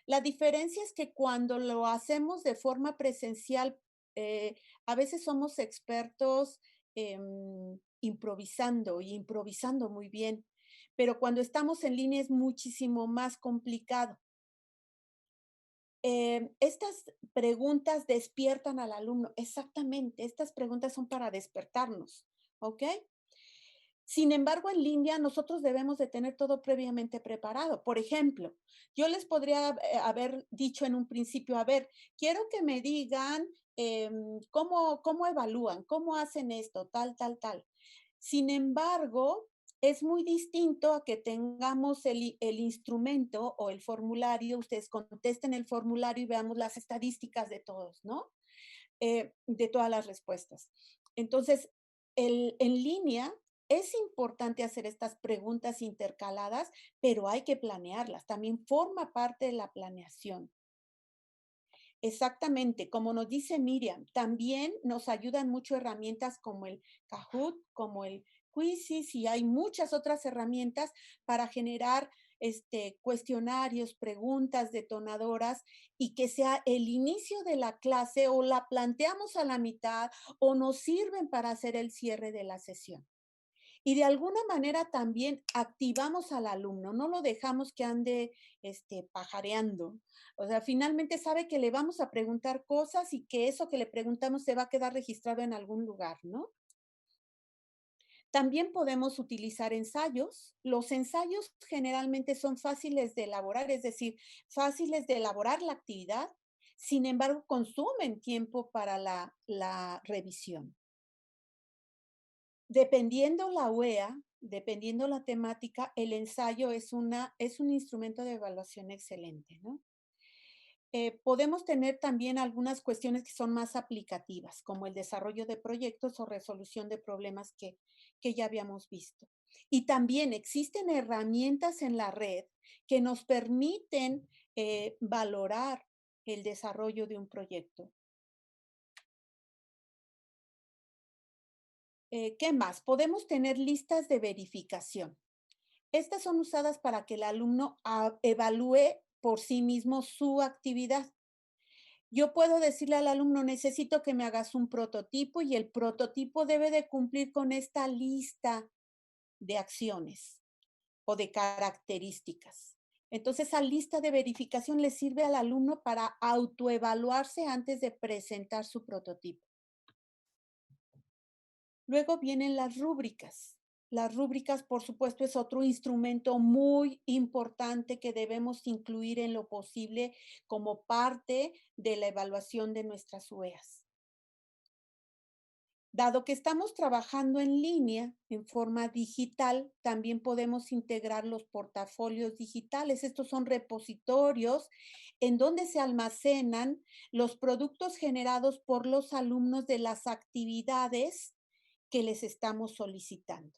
La diferencia es que cuando lo hacemos de forma presencial, a veces somos expertos improvisando y improvisando muy bien, pero cuando estamos en línea es muchísimo más complicado. Estas preguntas despiertan al alumno. Exactamente, estas preguntas son para despertarnos, ¿ok? Sin embargo, en línea nosotros debemos de tener todo previamente preparado. Por ejemplo, yo les podría haber dicho en un principio, a ver, quiero que me digan cómo evalúan, cómo hacen esto, tal, tal, tal. Sin embargo, es muy distinto a que tengamos el instrumento o el formulario, ustedes contesten el formulario y veamos las estadísticas de todos, ¿no? De todas las respuestas. Entonces, en línea es importante hacer estas preguntas intercaladas, pero hay que planearlas. También forma parte de la planeación. Exactamente, como nos dice Miriam, también nos ayudan mucho herramientas como el Kahoot, como el quizzes y hay muchas otras herramientas para generar cuestionarios, preguntas detonadoras y que sea el inicio de la clase o la planteamos a la mitad o nos sirven para hacer el cierre de la sesión. Y de alguna manera también activamos al alumno, no lo dejamos que ande pajareando. O sea, finalmente sabe que le vamos a preguntar cosas y que eso que le preguntamos se va a quedar registrado en algún lugar, ¿no? También podemos utilizar ensayos. Los ensayos generalmente son fáciles de elaborar, es decir, fáciles de elaborar la actividad, sin embargo, consumen tiempo para la revisión. Dependiendo la UEA, dependiendo la temática, el ensayo es un instrumento de evaluación excelente, ¿no? Podemos tener también algunas cuestiones que son más aplicativas, como el desarrollo de proyectos o resolución de problemas que ya habíamos visto. Y también existen herramientas en la red que nos permiten valorar el desarrollo de un proyecto. ¿Qué más? Podemos tener listas de verificación. Estas son usadas para que el alumno evalúe por sí mismo su actividad. Yo puedo decirle al alumno, necesito que me hagas un prototipo y el prototipo debe de cumplir con esta lista de acciones o de características. Entonces, esa lista de verificación le sirve al alumno para autoevaluarse antes de presentar su prototipo. Luego vienen las rúbricas. Las rúbricas, por supuesto, es otro instrumento muy importante que debemos incluir en lo posible como parte de la evaluación de nuestras UEAs. Dado que estamos trabajando en línea, en forma digital, también podemos integrar los portafolios digitales. Estos son repositorios en donde se almacenan los productos generados por los alumnos de las actividades que les estamos solicitando.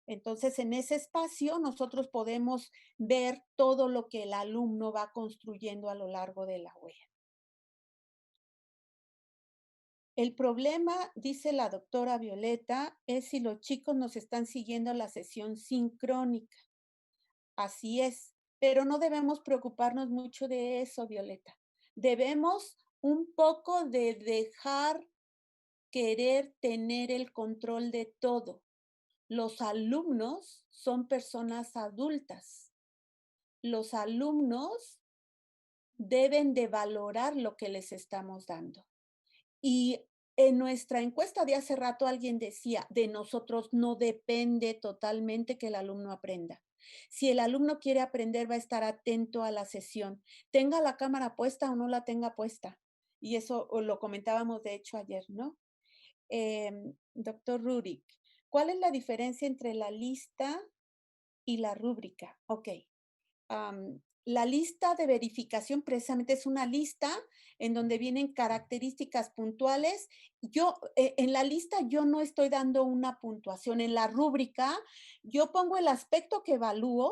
Entonces, en ese espacio nosotros podemos ver todo lo que el alumno va construyendo a lo largo de la UEA. El problema, dice la doctora Violeta, es si los chicos nos están siguiendo la sesión sincrónica. Así es, pero no debemos preocuparnos mucho de eso, Violeta. Debemos un poco de dejar querer tener el control de todo. Los alumnos son personas adultas. Los alumnos deben de valorar lo que les estamos dando. Y en nuestra encuesta de hace rato alguien decía, de nosotros no depende totalmente que el alumno aprenda. Si el alumno quiere aprender, va a estar atento a la sesión, tenga la cámara puesta o no la tenga puesta. Y eso lo comentábamos de hecho ayer, ¿no? Doctor Rurik, ¿cuál es la diferencia entre la lista y la rúbrica? Ok. La lista de verificación precisamente es una lista en donde vienen características puntuales. En la lista yo no estoy dando una puntuación. En la rúbrica yo pongo el aspecto que evalúo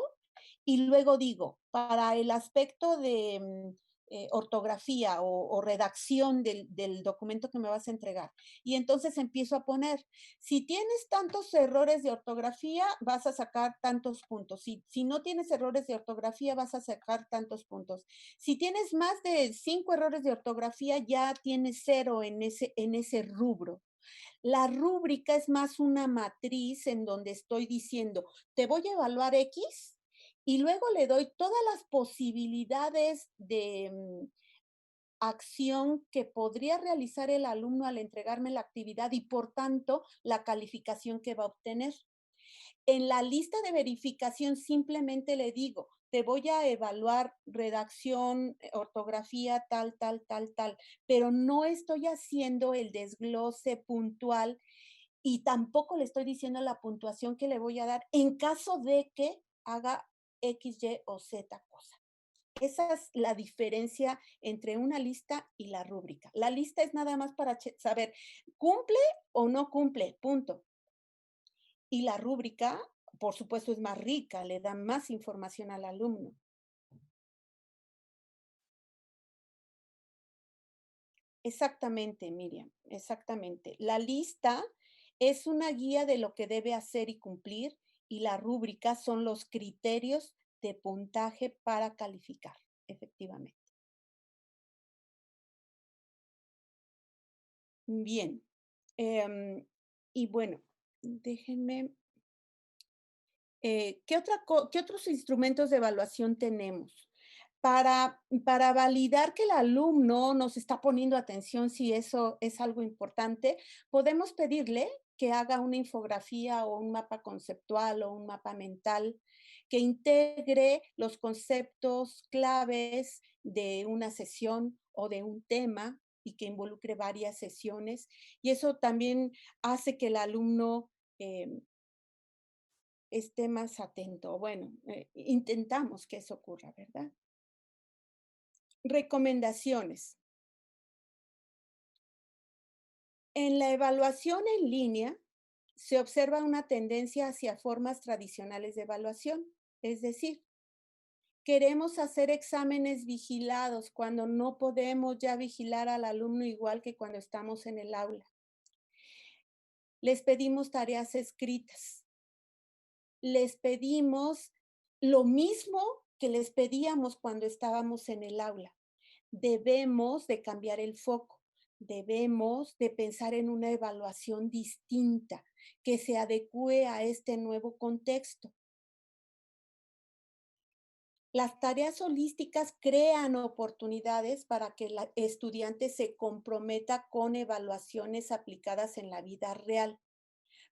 y luego digo, para el aspecto de ortografía o redacción del documento que me vas a entregar. Y entonces empiezo a poner, si tienes tantos errores de ortografía, vas a sacar tantos puntos. Si no tienes errores de ortografía, vas a sacar tantos puntos. Si tienes más de 5 errores de ortografía, ya tienes 0 en ese rubro. La rúbrica es más una matriz en donde estoy diciendo, te voy a evaluar X y luego le doy todas las posibilidades de acción que podría realizar el alumno al entregarme la actividad y por tanto la calificación que va a obtener. En la lista de verificación simplemente le digo, te voy a evaluar redacción, ortografía, tal, pero no estoy haciendo el desglose puntual y tampoco le estoy diciendo la puntuación que le voy a dar en caso de que haga X, Y o Z cosa. Esa es la diferencia entre una lista y la rúbrica. La lista es nada más para saber, ¿cumple o no cumple? Punto. Y la rúbrica, por supuesto, es más rica, le da más información al alumno. Exactamente, Miriam, exactamente. La lista Es una guía de lo que debe hacer y cumplir, y la rúbrica son los criterios de puntaje para calificar, efectivamente. Bien. Y bueno, déjenme. ¿Qué otros instrumentos de evaluación tenemos? Para validar que el alumno nos está poniendo atención, si eso es algo importante, podemos pedirle que haga una infografía o un mapa conceptual o un mapa mental que integre los conceptos claves de una sesión o de un tema y que involucre varias sesiones. Y eso también hace que el alumno esté más atento. Bueno, intentamos que eso ocurra, ¿verdad? Recomendaciones. En la evaluación en línea se observa una tendencia hacia formas tradicionales de evaluación, es decir, queremos hacer exámenes vigilados cuando no podemos ya vigilar al alumno igual que cuando estamos en el aula. Les pedimos tareas escritas. Les pedimos lo mismo que les pedíamos cuando estábamos en el aula. Debemos de cambiar el foco, debemos de pensar en una evaluación distinta que se adecue a este nuevo contexto. Las tareas holísticas crean oportunidades para que el estudiante se comprometa con evaluaciones aplicadas en la vida real.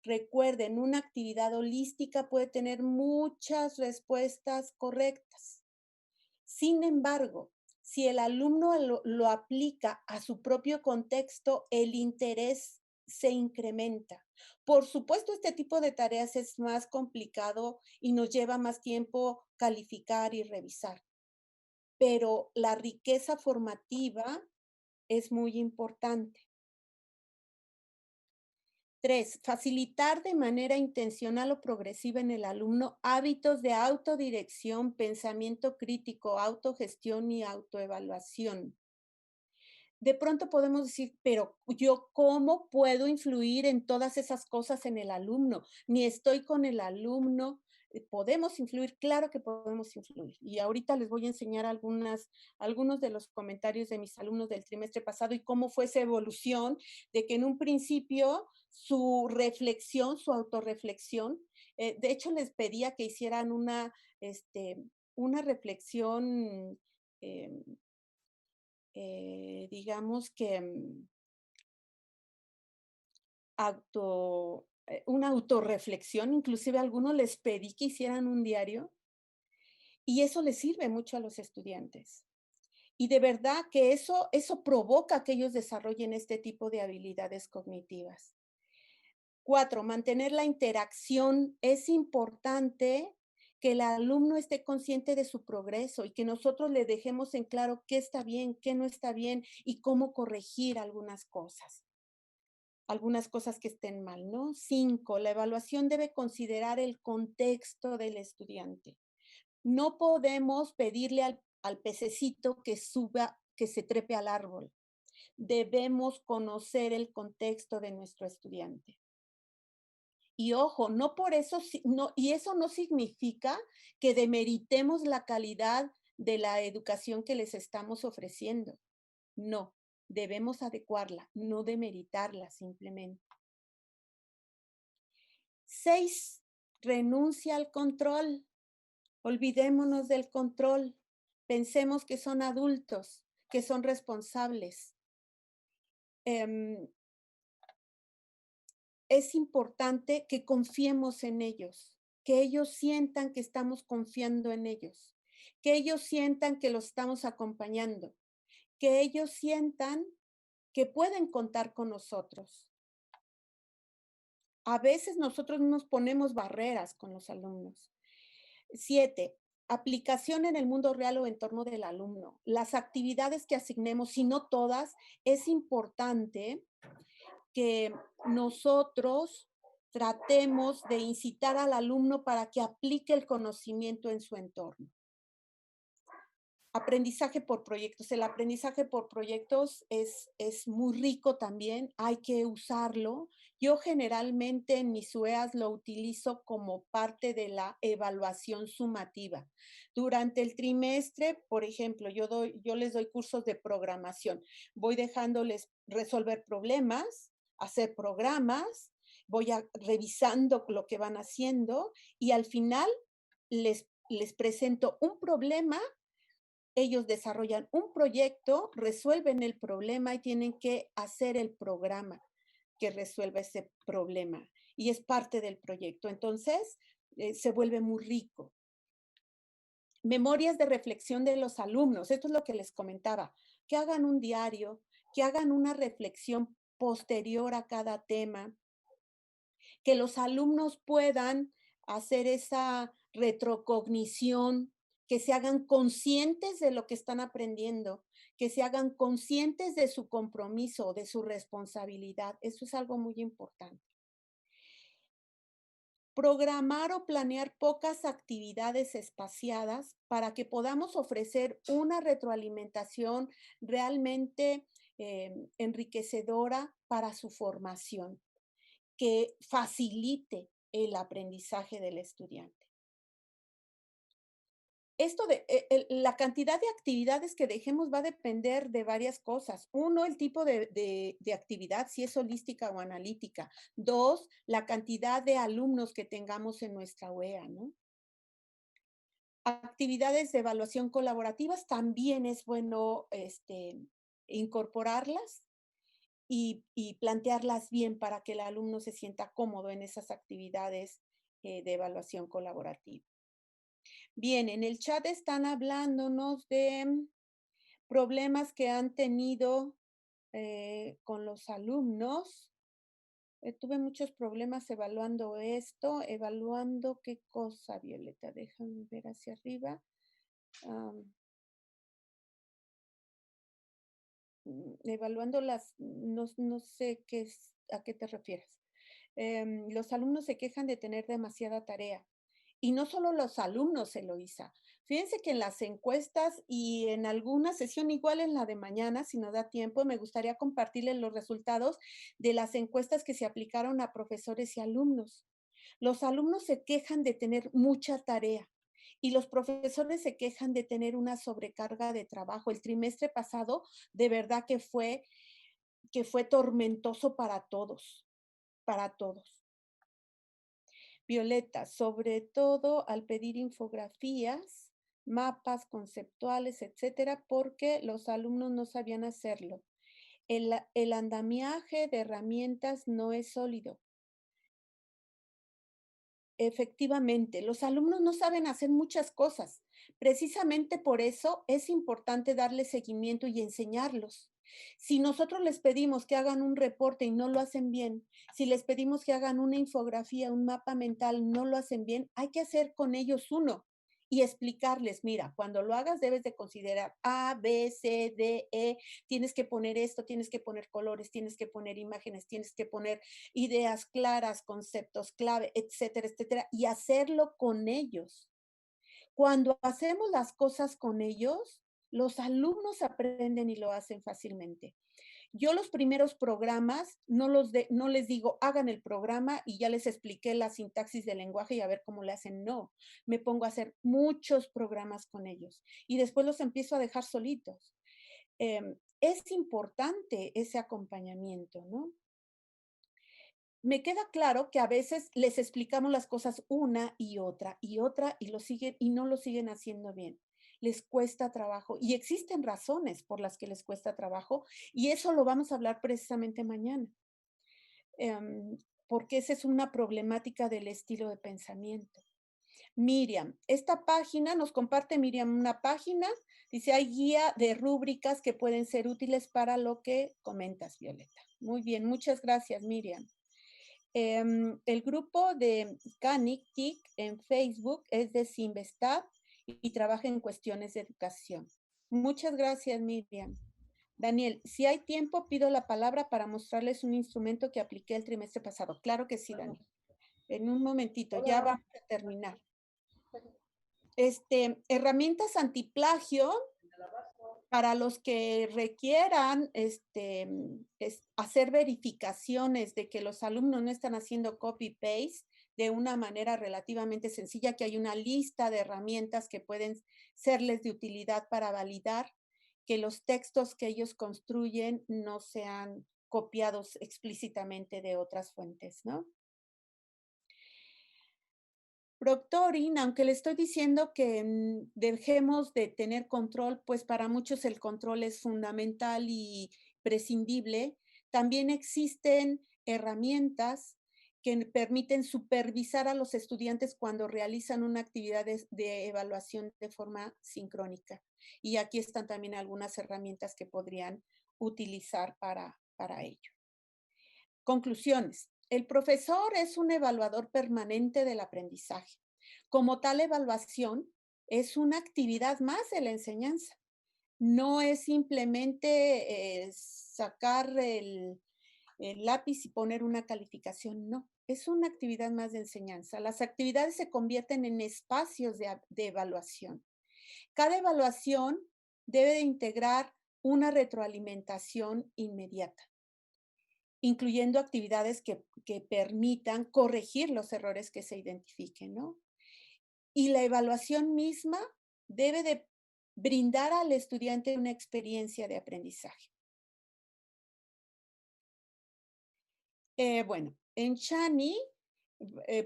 Recuerden, una actividad holística puede tener muchas respuestas correctas. Sin embargo, si el alumno lo aplica a su propio contexto, el interés se incrementa. Por supuesto, este tipo de tareas es más complicado y nos lleva más tiempo calificar y revisar, pero la riqueza formativa es muy importante. 3, facilitar de manera intencional o progresiva en el alumno hábitos de autodirección, pensamiento crítico, autogestión y autoevaluación. De pronto podemos decir, pero yo ¿cómo puedo influir en todas esas cosas en el alumno? Ni estoy con el alumno. ¿Podemos influir? Claro que podemos influir. Y ahorita les voy a enseñar algunos de los comentarios de mis alumnos del trimestre pasado y cómo fue esa evolución de que en un principio su reflexión, su autorreflexión, de hecho les pedía que hicieran una reflexión digamos que una autorreflexión, inclusive a algunos les pedí que hicieran un diario y eso les sirve mucho a los estudiantes. Y de verdad que eso provoca que ellos desarrollen este tipo de habilidades cognitivas. 4, mantener la interacción. Es importante que el alumno esté consciente de su progreso y que nosotros le dejemos en claro qué está bien, qué no está bien y cómo corregir algunas cosas que estén mal, ¿no? 5, la evaluación debe considerar el contexto del estudiante. No podemos pedirle al pececito que suba, que se trepe al árbol. Debemos conocer el contexto de nuestro estudiante. Y ojo, no por eso, y eso no significa que demeritemos la calidad de la educación que les estamos ofreciendo. No, debemos adecuarla, no demeritarla simplemente. 6, renuncia al control. Olvidémonos del control. Pensemos que son adultos, que son responsables. Es importante que confiemos en ellos, que ellos sientan que estamos confiando en ellos, que ellos sientan que los estamos acompañando, que ellos sientan que pueden contar con nosotros. A veces nosotros nos ponemos barreras con los alumnos. 7, aplicación en el mundo real o entorno del alumno. Las actividades que asignemos, si no todas, es importante que nosotros tratemos de incitar al alumno para que aplique el conocimiento en su entorno. Aprendizaje por proyectos. El aprendizaje por proyectos es muy rico también, hay que usarlo. Yo generalmente en mis UEAs lo utilizo como parte de la evaluación sumativa. Durante el trimestre, por ejemplo, yo les doy cursos de programación. Voy dejándoles resolver problemas, hacer programas, voy revisando lo que van haciendo y al final les presento un problema. Ellos desarrollan un proyecto, resuelven el problema y tienen que hacer el programa que resuelva ese problema. Y es parte del proyecto. Entonces, se vuelve muy rico. Memorias de reflexión de los alumnos. Esto es lo que les comentaba. Que hagan un diario, que hagan una reflexión posterior a cada tema. Que los alumnos puedan hacer esa retrocognición, que se hagan conscientes de lo que están aprendiendo, que se hagan conscientes de su compromiso, de su responsabilidad. Eso es algo muy importante. Programar o planear pocas actividades espaciadas para que podamos ofrecer una retroalimentación realmente enriquecedora para su formación, que facilite el aprendizaje del estudiante. Esto la cantidad de actividades que dejemos va a depender de varias cosas. Uno, el tipo de actividad, si es holística o analítica. Dos, la cantidad de alumnos que tengamos en nuestra UEA, ¿no? Actividades de evaluación colaborativas también es bueno incorporarlas y plantearlas bien para que el alumno se sienta cómodo en esas actividades de evaluación colaborativa. Bien, en el chat están hablándonos de problemas que han tenido con los alumnos. Tuve muchos problemas evaluando esto. ¿Evaluando qué cosa, Violeta? Déjame ver hacia arriba. Evaluando no sé a qué te refieres. Los alumnos se quejan de tener demasiada tarea. Y no solo los alumnos, Eloísa. Fíjense que en las encuestas y en alguna sesión, igual en la de mañana, si nos da tiempo, me gustaría compartirles los resultados de las encuestas que se aplicaron a profesores y alumnos. Los alumnos se quejan de tener mucha tarea y los profesores se quejan de tener una sobrecarga de trabajo. El trimestre pasado, de verdad que fue tormentoso para todos, para todos. Violeta, sobre todo al pedir infografías, mapas conceptuales, etcétera, porque los alumnos no sabían hacerlo. El andamiaje de herramientas no es sólido. Efectivamente, los alumnos no saben hacer muchas cosas. Precisamente por eso es importante darle seguimiento y enseñarlos. Si nosotros les pedimos que hagan un reporte y no lo hacen bien, si les pedimos que hagan una infografía, un mapa mental, no lo hacen bien, hay que hacer con ellos uno y explicarles, mira, cuando lo hagas debes de considerar A, B, C, D, E, tienes que poner esto, tienes que poner colores, tienes que poner imágenes, tienes que poner ideas claras, conceptos clave, etcétera, etcétera, y hacerlo con ellos. Cuando hacemos las cosas con ellos, los alumnos aprenden y lo hacen fácilmente. Yo los primeros programas no les digo, hagan el programa y ya les expliqué la sintaxis del lenguaje y a ver cómo le hacen. No, me pongo a hacer muchos programas con ellos y después los empiezo a dejar solitos. Es importante ese acompañamiento, ¿no? Me queda claro que a veces les explicamos las cosas una y otra y no lo siguen haciendo bien. Les cuesta trabajo y existen razones por las que les cuesta trabajo y eso lo vamos a hablar precisamente mañana. Porque esa es una problemática del estilo de pensamiento. Miriam, esta página, nos comparte Miriam una página, dice, hay guía de rúbricas que pueden ser útiles para lo que comentas, Violeta. Muy bien, muchas gracias, Miriam. El grupo de CANIC TIC en Facebook es de Simvestab y trabaja en cuestiones de educación. Muchas gracias, Miriam. Daniel, si hay tiempo, pido la palabra para mostrarles un instrumento que apliqué el trimestre pasado. Claro que sí, Daniel. En un momentito, ya vamos a terminar. Herramientas antiplagio. Para los que requieran hacer verificaciones de que los alumnos no están haciendo copy-paste de una manera relativamente sencilla, que hay una lista de herramientas que pueden serles de utilidad para validar que los textos que ellos construyen no sean copiados explícitamente de otras fuentes, ¿no? Proctoring, aunque le estoy diciendo que dejemos de tener control, pues para muchos el control es fundamental y prescindible. También existen herramientas que permiten supervisar a los estudiantes cuando realizan una actividad de evaluación de forma sincrónica. Y aquí están también algunas herramientas que podrían utilizar para ello. Conclusiones. El profesor es un evaluador permanente del aprendizaje. Como tal evaluación, es una actividad más de la enseñanza. No es simplemente sacar el lápiz y poner una calificación, no. Es una actividad más de enseñanza. Las actividades se convierten en espacios de evaluación. Cada evaluación debe de integrar una retroalimentación inmediata, incluyendo actividades que permitan corregir los errores que se identifiquen, ¿no? Y la evaluación misma debe de brindar al estudiante una experiencia de aprendizaje. Bueno, en Shani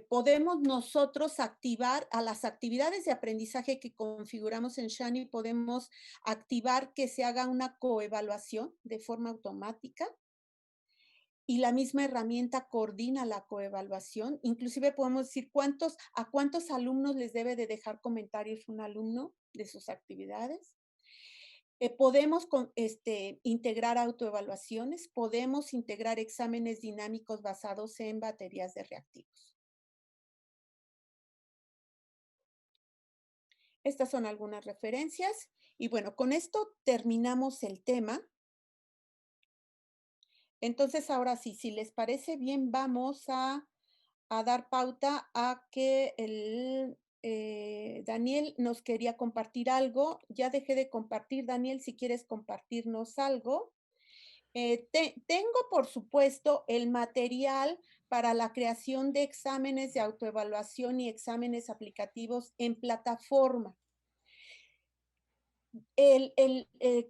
podemos nosotros activar a las actividades de aprendizaje que configuramos en Shani, podemos activar que se haga una coevaluación de forma automática. Y la misma herramienta coordina la coevaluación. Inclusive podemos decir a cuántos alumnos les debe de dejar comentarios un alumno de sus actividades. Podemos integrar autoevaluaciones, podemos integrar exámenes dinámicos basados en baterías de reactivos. Estas son algunas referencias. Y bueno, con esto terminamos el tema. Entonces, ahora sí, si les parece bien, vamos a dar pauta a que Daniel nos quería compartir algo. Ya dejé de compartir, Daniel, si quieres compartirnos algo. Tengo, por supuesto, el material para la creación de exámenes de autoevaluación y exámenes aplicativos en plataforma.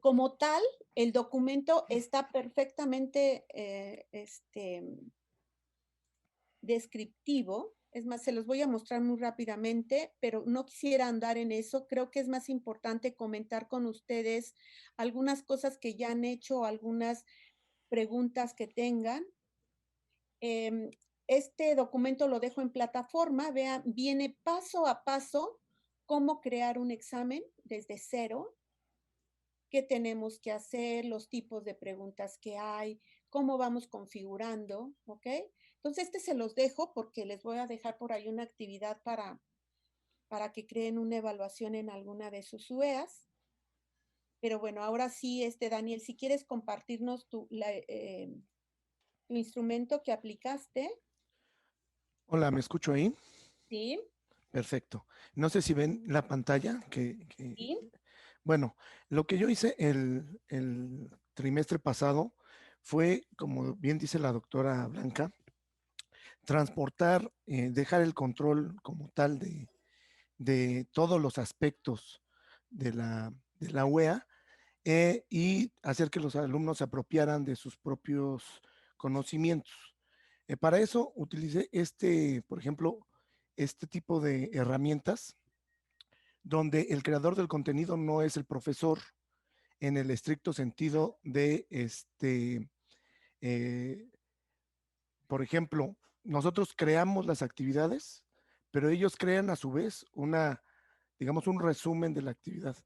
Como tal, el documento está perfectamente descriptivo. Es más, se los voy a mostrar muy rápidamente, pero no quisiera andar en eso. Creo que es más importante comentar con ustedes algunas cosas que ya han hecho, algunas preguntas que tengan. Este documento lo dejo en plataforma. Vean, viene paso a paso cómo crear un examen desde cero, qué tenemos que hacer, los tipos de preguntas que hay, cómo vamos configurando, ¿ok? Entonces, se los dejo porque les voy a dejar por ahí una actividad para que creen una evaluación en alguna de sus UEAs. Pero bueno, ahora sí, Daniel, si quieres compartirnos tu instrumento que aplicaste. Hola, ¿me escucho ahí? Sí. Perfecto. No sé si ven la pantalla. Sí. Bueno, lo que yo hice el trimestre pasado fue, como bien dice la doctora Blanca, transportar, dejar el control como tal de todos los aspectos de la UEA y hacer que los alumnos se apropiaran de sus propios conocimientos. Para eso utilicé por ejemplo, este tipo de herramientas donde el creador del contenido no es el profesor en el estricto sentido de por ejemplo, nosotros creamos las actividades, pero ellos crean a su vez digamos, un resumen de la actividad.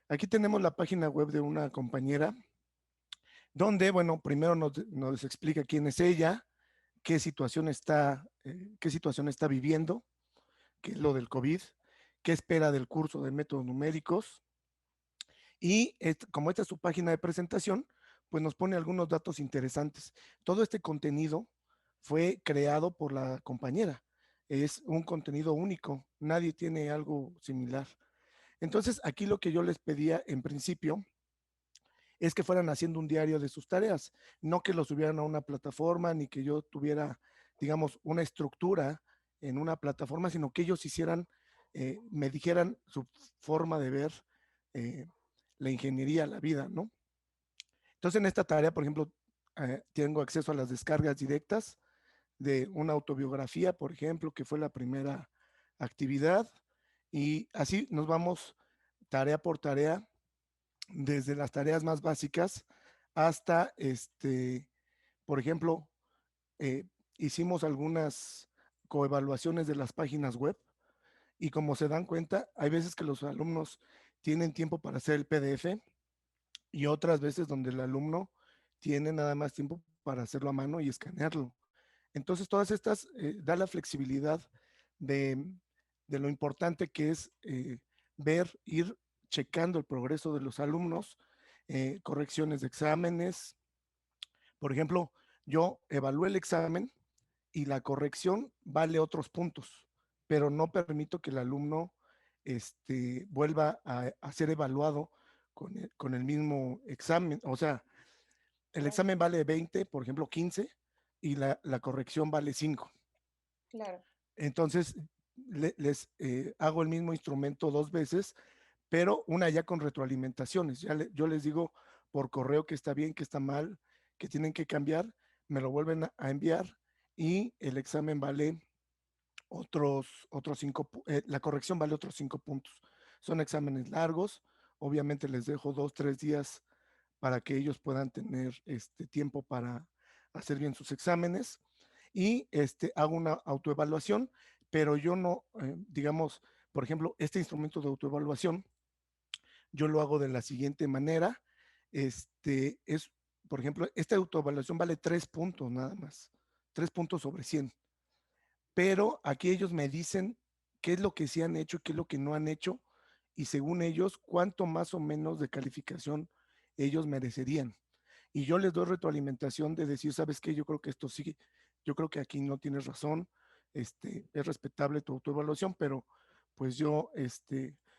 Aquí tenemos la página web de una compañera donde, bueno, primero nos explica quién es ella, qué situación está viviendo, qué es lo del COVID, qué espera del curso de métodos numéricos. Y como esta es su página de presentación, pues nos pone algunos datos interesantes. Todo este contenido fue creado por la compañera. Es un contenido único. Nadie tiene algo similar. Entonces, aquí lo que yo les pedía en principio es que fueran haciendo un diario de sus tareas, no que lo subieran a una plataforma, ni que yo tuviera, digamos, una estructura en una plataforma, sino que ellos hicieran, me dijeran su forma de ver eh, la ingeniería, la vida, ¿no? Entonces, en esta tarea, por ejemplo, tengo acceso a las descargas directas de una autobiografía, por ejemplo, que fue la primera actividad, y así nos vamos tarea por tarea, desde las tareas más básicas hasta, por ejemplo, eh, hicimos algunas coevaluaciones de las páginas web y como se dan cuenta, hay veces que los alumnos tienen tiempo para hacer el PDF y otras veces donde el alumno tiene nada más tiempo para hacerlo a mano y escanearlo. Entonces, todas estas da la flexibilidad de, de, lo importante que es ver, ir checando el progreso de los alumnos, correcciones de exámenes. Por ejemplo, yo evalué el examen y la corrección vale otros puntos, pero no permito que el alumno vuelva a ser evaluado con el mismo examen. O sea, el examen vale 20, por ejemplo, 15, y la corrección vale 5. Claro. Entonces, les hago el mismo instrumento 2 veces, pero una ya con retroalimentaciones. Yo les digo por correo que está bien, que está mal, que tienen que cambiar, me lo vuelven a enviar y el examen vale otros 5, la corrección vale otros 5 puntos. Son exámenes largos, obviamente les dejo 2, 3 días para que ellos puedan tener tiempo para hacer bien sus exámenes y hago una autoevaluación, pero yo no, digamos, por ejemplo, este instrumento de autoevaluación, yo lo hago de la siguiente manera, es, por ejemplo, esta autoevaluación vale 3 puntos nada más, 3 puntos sobre 100, pero aquí ellos me dicen qué es lo que sí han hecho, qué es lo que no han hecho, y según ellos, cuánto más o menos de calificación ellos merecerían. Y yo les doy retroalimentación de decir, ¿sabes qué? Yo creo que esto sí, yo creo que aquí no tienes razón, es respetable tu autoevaluación, pero pues yo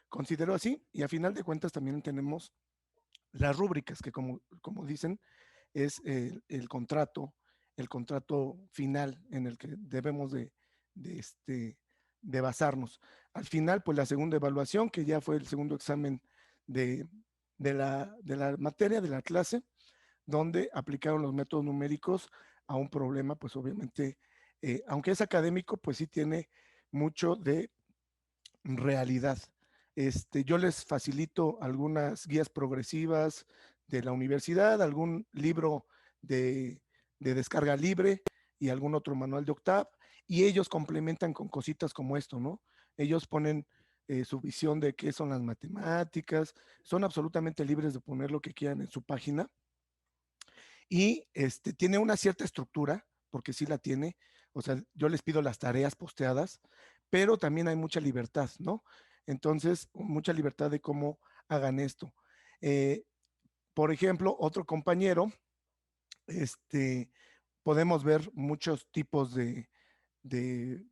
considero así, y a final de cuentas también tenemos las rúbricas, que como dicen, es el contrato final en el que debemos de, de basarnos. Al final, pues la segunda evaluación, que ya fue el segundo examen de, de la materia, de la clase, donde aplicaron los métodos numéricos a un problema, pues obviamente, aunque es académico, pues sí tiene mucho de realidad. Yo les facilito algunas guías progresivas de la universidad, algún libro de descarga libre y algún otro manual de Octave, y ellos complementan con cositas como esto, ¿no? Ellos ponen su visión de qué son las matemáticas, son absolutamente libres de poner lo que quieran en su página, y tiene una cierta estructura, porque sí la tiene, o sea, yo les pido las tareas posteadas, pero también hay mucha libertad, ¿no? Entonces, mucha libertad de cómo hagan esto. Eh, por ejemplo, otro compañero, podemos ver muchos tipos de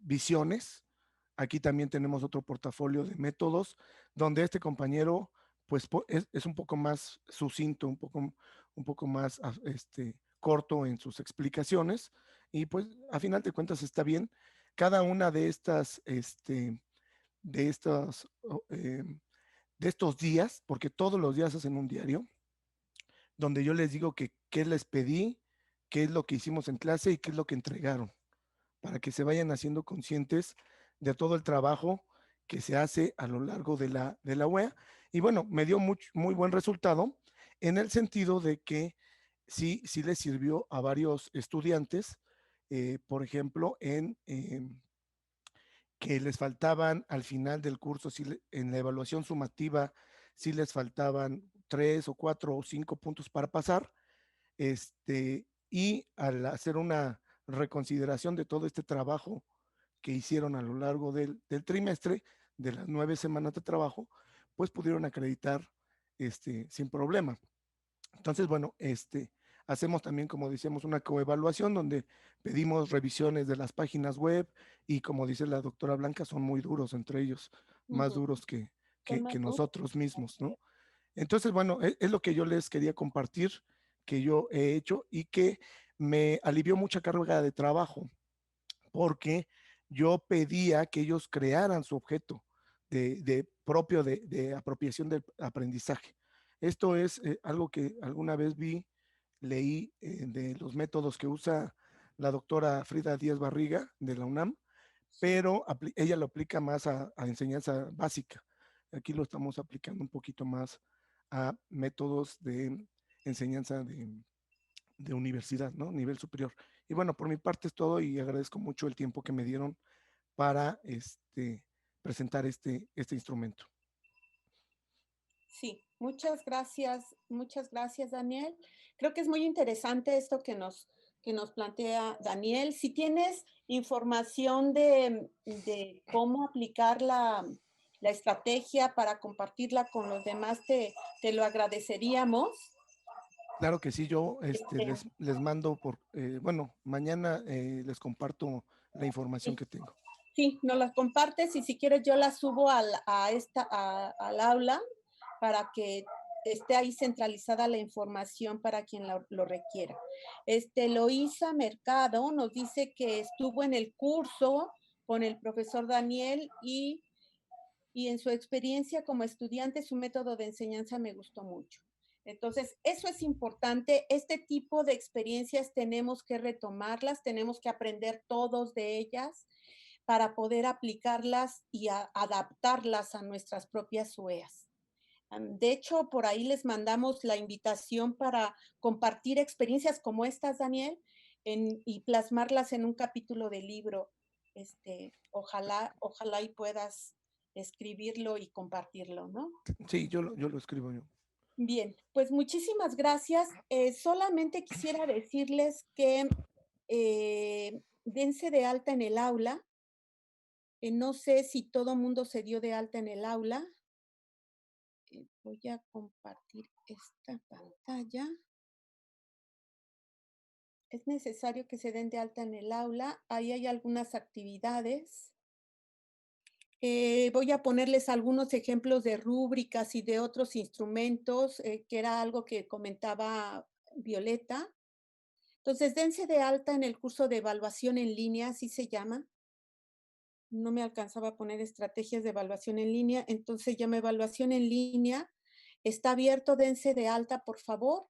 visiones. Aquí también tenemos otro portafolio de métodos, donde este compañero pues es un poco más sucinto, un poco más corto en sus explicaciones y pues a final de cuentas está bien. Cada una de estas, de estas, de estos días, porque todos los días hacen un diario, donde yo les digo que qué les pedí, qué es lo que hicimos en clase y qué es lo que entregaron, para que se vayan haciendo conscientes de todo el trabajo que se hace a lo largo de la UEA. Y bueno, me dio muy buen resultado en el sentido de que sí les sirvió a varios estudiantes, por ejemplo, que les faltaban al final del curso, en la evaluación sumativa, sí les faltaban 3 o 4 o 5 puntos para pasar, y al hacer una reconsideración de todo este trabajo que hicieron a lo largo del trimestre, de las 9 semanas de trabajo, pues pudieron acreditar sin problema. Entonces, bueno, hacemos también, como decíamos, una coevaluación donde pedimos revisiones de las páginas web y como dice la doctora Blanca, son muy duros entre ellos, más duros que más duros. nosotros mismos, ¿no? Entonces, bueno, es lo que yo les quería compartir, que yo he hecho y que me alivió mucha carga de trabajo, porque yo pedía que ellos crearan su objeto propio de apropiación del aprendizaje. Esto es algo que alguna vez leí de los métodos que usa la doctora Frida Díaz Barriga de la UNAM, pero ella lo aplica más a enseñanza básica. Aquí lo estamos aplicando un poquito más a métodos de enseñanza de universidad, ¿no? Nivel superior. Y bueno, por mi parte es todo y agradezco mucho el tiempo que me dieron para presentar este instrumento. Sí, muchas gracias, Daniel. Creo que es muy interesante esto que nos plantea Daniel. Si tienes información de cómo aplicar la estrategia para compartirla con los demás, te lo agradeceríamos. Claro que sí, yo les mando bueno, mañana les comparto la información Sí. que tengo. Sí, nos las compartes y si quieres yo las subo al aula para que esté ahí centralizada la información para quien lo requiera. Loisa Mercado nos dice que estuvo en el curso con el profesor Daniel y en su experiencia como estudiante su método de enseñanza me gustó mucho. Entonces, eso es importante. Este tipo de experiencias tenemos que retomarlas, tenemos que aprender todos de ellas para poder aplicarlas y adaptarlas a nuestras propias UEAs. De hecho, por ahí les mandamos la invitación para compartir experiencias como estas, Daniel, y plasmarlas en un capítulo de libro. Ojalá y puedas escribirlo y compartirlo, ¿no? Sí, yo lo escribo yo. Bien, pues muchísimas gracias. Solamente quisiera decirles que dense de alta en el aula. No sé si todo mundo se dio de alta en el aula. Voy a compartir esta pantalla. Es necesario que se den de alta en el aula. Ahí hay algunas actividades. Voy a ponerles algunos ejemplos de rúbricas y de otros instrumentos, que era algo que comentaba Violeta. Entonces, dense de alta en el curso de evaluación en línea, así se llama. No me alcanzaba a poner estrategias de evaluación en línea, entonces se llama evaluación en línea. Está abierto, dense de alta, por favor.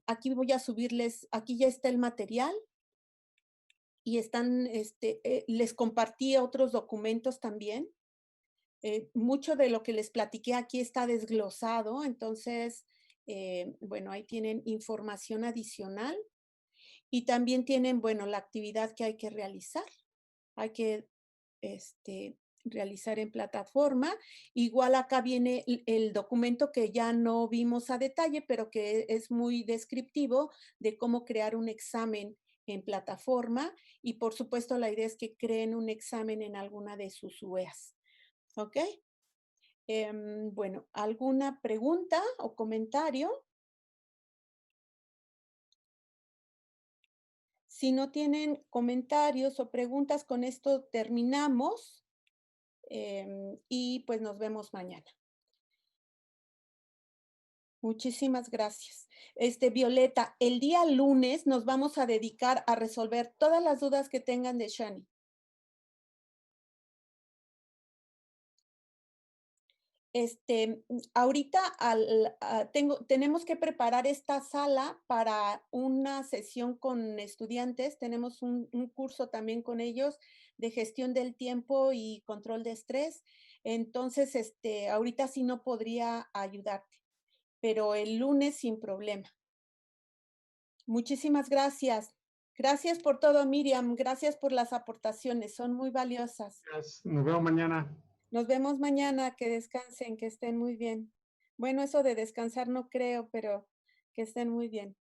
Aquí voy a subirles, aquí ya está el material y están, les compartí otros documentos también. Mucho de lo que les platiqué aquí está desglosado, entonces, bueno, ahí tienen información adicional y también tienen, bueno, la actividad que hay que realizar. Hay que realizar en plataforma. Igual acá viene el documento que ya no vimos a detalle, pero que es muy descriptivo de cómo crear un examen en plataforma y por supuesto la idea es que creen un examen en alguna de sus UEAs. ¿Ok? Bueno, ¿alguna pregunta o comentario? Si no tienen comentarios o preguntas, con esto terminamos. Y pues nos vemos mañana. Muchísimas gracias. Violeta, el día lunes nos vamos a dedicar a resolver todas las dudas que tengan de Shani. Ahorita tenemos que preparar esta sala para una sesión con estudiantes. Tenemos un curso también con ellos de gestión del tiempo y control de estrés. Entonces, ahorita sí no podría ayudarte, pero el lunes sin problema. Muchísimas gracias. Gracias por todo, Miriam. Gracias por las aportaciones. Son muy valiosas. Nos vemos mañana. Nos vemos mañana. Que descansen, que estén muy bien. Bueno, eso de descansar no creo, pero que estén muy bien.